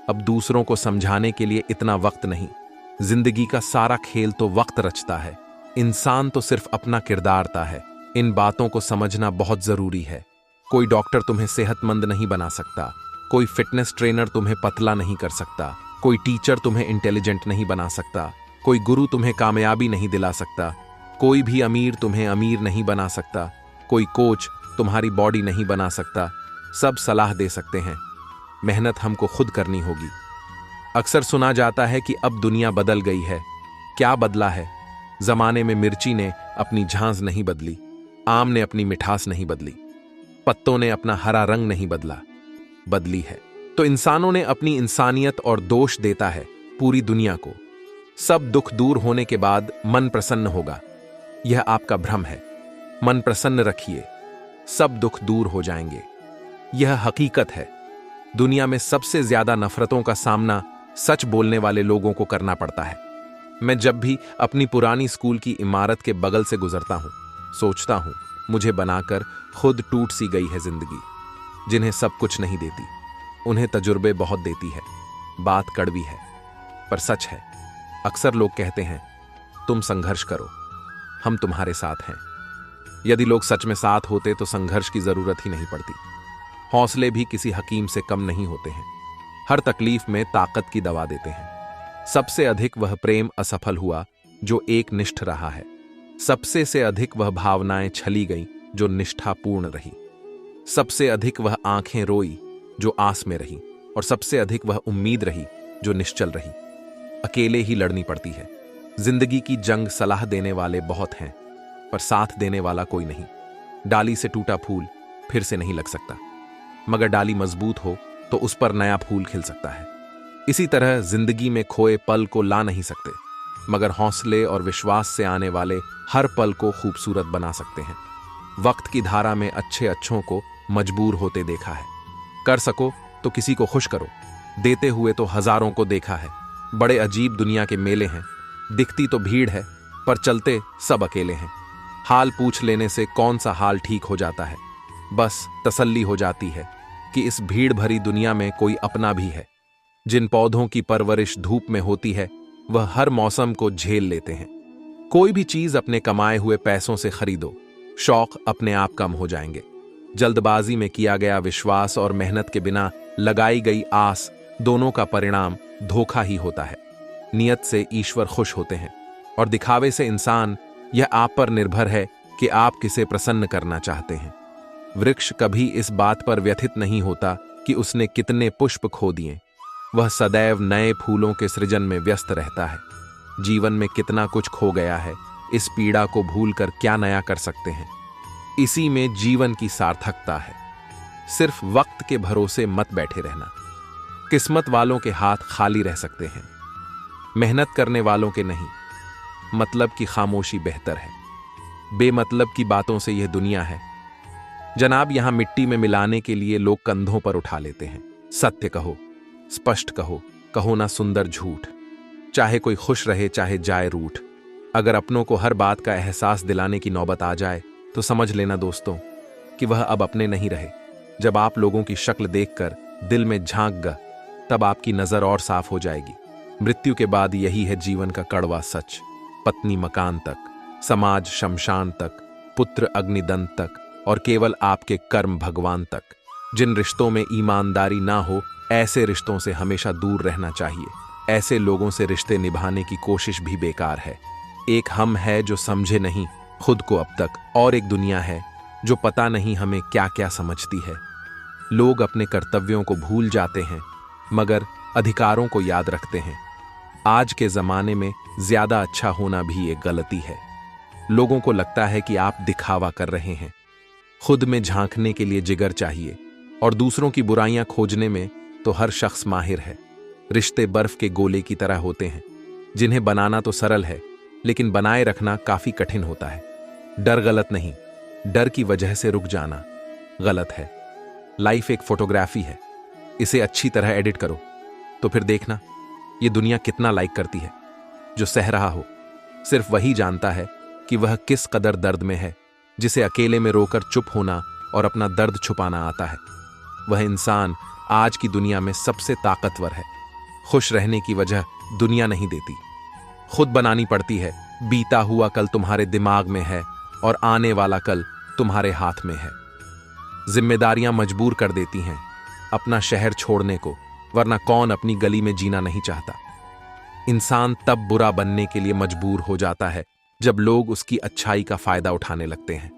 अब दूसरों को समझाने के लिए इतना वक्त नहीं। जिंदगी का सारा खेल तो वक्त रचता है, इंसान तो सिर्फ अपना किरदारता है। इन बातों को समझना बहुत जरूरी है। कोई डॉक्टर तुम्हें सेहतमंद नहीं बना सकता, कोई फिटनेस ट्रेनर तुम्हें पतला नहीं कर सकता, कोई टीचर तुम्हें इंटेलिजेंट नहीं बना सकता, कोई गुरु तुम्हें कामयाबी नहीं दिला सकता, कोई भी अमीर तुम्हें अमीर नहीं बना सकता, कोई कोच तुम्हारी बॉडी नहीं बना सकता। सब सलाह दे सकते हैं, मेहनत हमको खुद करनी होगी। अक्सर सुना जाता है कि अब दुनिया बदल गई है। क्या बदला है? जमाने में मिर्ची ने अपनी झांस नहीं बदली, आम ने अपनी मिठास नहीं बदली, पत्तों ने अपना हरा रंग नहीं बदली है तो इंसानों ने अपनी इंसानियत और दोष देता है पूरी दुनिया को। सब दुख दूर होने के बाद मन प्रसन्न होगा, यह आपका भ्रम है। मन प्रसन्न रखिए, सब दुख दूर हो जाएंगे, यह हकीकत है। दुनिया में सबसे ज्यादा नफरतों का सामना सच बोलने वाले लोगों को करना पड़ता है। मैं जब भी अपनी पुरानी स्कूल की इमारत के बगल से गुजरता हूं, सोचता हूं मुझे बनाकर खुद टूट सी गई है जिंदगी। जिन्हें सब कुछ नहीं देती, उन्हें तजुर्बे बहुत देती है। बात कड़वी है पर सच है। अक्सर लोग कहते हैं तुम संघर्ष करो, हम तुम्हारे साथ हैं। यदि लोग सच में साथ होते तो संघर्ष की जरूरत ही नहीं पड़ती। हौसले भी किसी हकीम से कम नहीं होते हैं, हर तकलीफ में ताकत की दवा देते हैं। सबसे अधिक वह प्रेम असफल हुआ जो एक निष्ठ रहा है, सबसे से अधिक वह भावनाएं छली गईं जो निष्ठापूर्ण रही, सबसे अधिक वह आंखें रोई जो आस में रही, और सबसे अधिक वह उम्मीद रही जो निश्चल रही। अकेले ही लड़नी पड़ती है जिंदगी की जंग। सलाह देने वाले बहुत हैं पर साथ देने वाला कोई नहीं। डाली से टूटा फूल फिर से नहीं लग सकता, मगर डाली मजबूत हो तो उस पर नया फूल खिल सकता है। इसी तरह जिंदगी में खोए पल को ला नहीं सकते, मगर हौसले और विश्वास से आने वाले हर पल को खूबसूरत बना सकते हैं। वक्त की धारा में अच्छे अच्छों को मजबूर होते देखा है। कर सको तो किसी को खुश करो, देते हुए तो हजारों को देखा है। बड़े अजीब दुनिया के मेले हैं, दिखती तो भीड़ है पर चलते सब अकेले हैं। हाल पूछ लेने से कौन सा हाल ठीक हो जाता है, बस तसल्ली हो जाती है कि इस भीड़ भरी दुनिया में कोई अपना भी है। जिन पौधों की परवरिश धूप में होती है वह हर मौसम को झेल लेते हैं। कोई भी चीज अपने कमाए हुए पैसों से खरीदो, शौक अपने आप कम हो जाएंगे। जल्दबाजी में किया गया विश्वास और मेहनत के बिना लगाई गई आस, दोनों का परिणाम धोखा ही होता है। नियत से ईश्वर खुश होते हैं और दिखावे से इंसान। यह आप पर निर्भर है कि आप किसे प्रसन्न करना चाहते हैं। वृक्ष कभी इस बात पर व्यथित नहीं होता कि उसने कितने पुष्प खो दिए, वह सदैव नए फूलों के सृजन में व्यस्त रहता है। जीवन में कितना कुछ खो गया है, इस पीड़ा को भूलकर क्या नया कर सकते हैं। इसी में जीवन की सार्थकता है। सिर्फ वक्त के भरोसे मत बैठे रहना। किस्मत वालों के हाथ खाली रह सकते हैं, मेहनत करने वालों के नहीं। मतलब की खामोशी बेहतर है। बेमतलब की बातों से यह दुनिया है जनाब, यहां मिट्टी में मिलाने के लिए लोग कंधों पर उठा लेते हैं। सत्य कहो, स्पष्ट कहो, कहो ना सुंदर झूठ। चाहे कोई खुश रहे चाहे जाए रूठ। अगर अपनों को हर बात का एहसास दिलाने की नौबत आ जाए तो समझ लेना दोस्तों कि वह अब अपने नहीं रहे। जब आप लोगों की शक्ल देखकर दिल में झांक गा, तब आपकी नजर और साफ हो जाएगी। मृत्यु के बाद यही है जीवन का कड़वा सच। पत्नी मकान तक, समाज शमशान तक, पुत्र अग्निदंत तक, और केवल आपके कर्म भगवान तक। जिन रिश्तों में ईमानदारी ना हो, ऐसे रिश्तों से हमेशा दूर रहना चाहिए। ऐसे लोगों से रिश्ते निभाने की कोशिश भी बेकार है। एक हम है जो समझे नहीं खुद को अब तक, और एक दुनिया है जो पता नहीं हमें क्या क्या समझती है। लोग अपने कर्तव्यों को भूल जाते हैं मगर अधिकारों को याद रखते हैं। आज के जमाने में ज्यादा अच्छा होना भी एक गलती है। लोगों को लगता है कि आप दिखावा कर रहे हैं। खुद में झांकने के लिए जिगर चाहिए, और दूसरों की बुराइयां खोजने में तो हर शख्स माहिर है। रिश्ते बर्फ के गोले की तरह होते हैं, जिन्हें बनाना तो सरल है, लेकिन बनाए रखना काफी कठिन होता है। डर गलत नहीं, डर की वजह से रुक जाना गलत है। लाइफ एक फोटोग्राफी है, इसे अच्छी तरह एडिट करो तो फिर देखना ये दुनिया कितना लाइक करती है। जो सह रहा हो सिर्फ वही जानता है कि वह किस कदर दर्द में है, जिसे अकेले में रोकर चुप होना और अपना दर्द छुपाना आता है। वह इंसान आज की दुनिया में सबसे ताकतवर है। खुश रहने की वजह दुनिया नहीं देती, खुद बनानी पड़ती है। बीता हुआ कल तुम्हारे दिमाग में है और आने वाला कल तुम्हारे हाथ में है। जिम्मेदारियां मजबूर कर देती हैं अपना शहर छोड़ने को, वरना कौन अपनी गली में जीना नहीं चाहता। इंसान तब बुरा बनने के लिए मजबूर हो जाता है जब लोग उसकी अच्छाई का फायदा उठाने लगते हैं।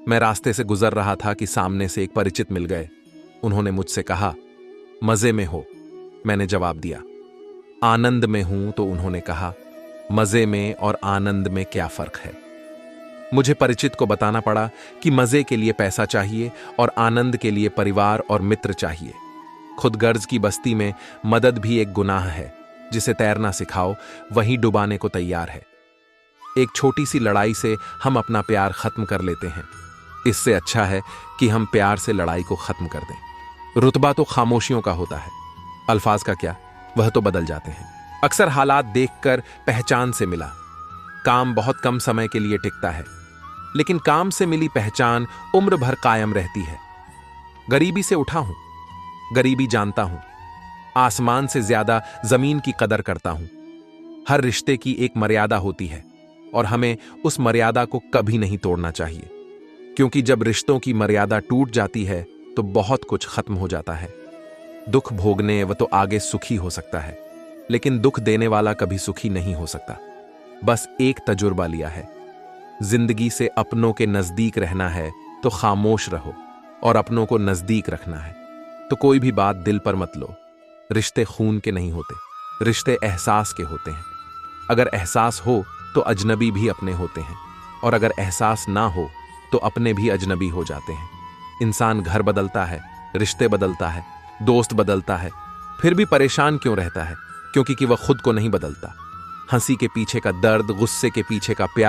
मैं रास्ते से गुजर रहा था कि सामने से एक परिचित मिल गए। उन्होंने मुझसे कहा, मजे में हो? मैंने जवाब दिया, आनंद में हूं। तो उन्होंने कहा, मजे में और आनंद में क्या फर्क है? मुझे परिचित को बताना पड़ा कि मजे के लिए पैसा चाहिए और आनंद के लिए परिवार और मित्र चाहिए। खुदगर्ज की बस्ती में मदद भी एक गुनाह है। जिसे तैरना सिखाओ वहीं डुबाने को तैयार है। एक छोटी सी लड़ाई से हम अपना प्यार खत्म कर लेते हैं। इससे अच्छा है कि हम प्यार से लड़ाई को खत्म कर दें। रुतबा तो खामोशियों का होता है, अल्फाज का क्या, वह तो बदल जाते हैं। अक्सर हालात देखकर पहचान से मिला। काम बहुत कम समय के लिए टिकता है, लेकिन काम से मिली पहचान उम्र भर कायम रहती है। गरीबी से उठा हूं, गरीबी जानता हूं। आसमान से ज्यादा जमीन की कदर करता हूं। हर रिश्ते की एक मर्यादा होती है और हमें उस मर्यादा को कभी नहीं तोड़ना चाहिए, क्योंकि जब रिश्तों की मर्यादा टूट जाती है तो बहुत कुछ खत्म हो जाता है। दुख भोगने व तो आगे सुखी हो सकता है, लेकिन दुख देने वाला कभी सुखी नहीं हो सकता। बस एक तजुर्बा लिया है, जिंदगी से अपनों के नजदीक रहना है तो खामोश रहो, और अपनों को नजदीक रखना है तो कोई भी बात दिल पर मत लो। रिश्ते खून के नहीं होते, रिश्ते एहसास के होते हैं। अगर एहसास हो तो अजनबी भी अपने होते हैं, और अगर एहसास ना हो तो अपने भी अजनबी हो जाते हैं। इंसान घर बदलता है, रिश्ते बदलता है, दोस्त बदलता है, फिर भी परेशान क्यों रहता है? क्योंकि वह खुद को नहीं बदलता। हंसी के पीछे का दर्द, गुस्से के पीछे का प्यार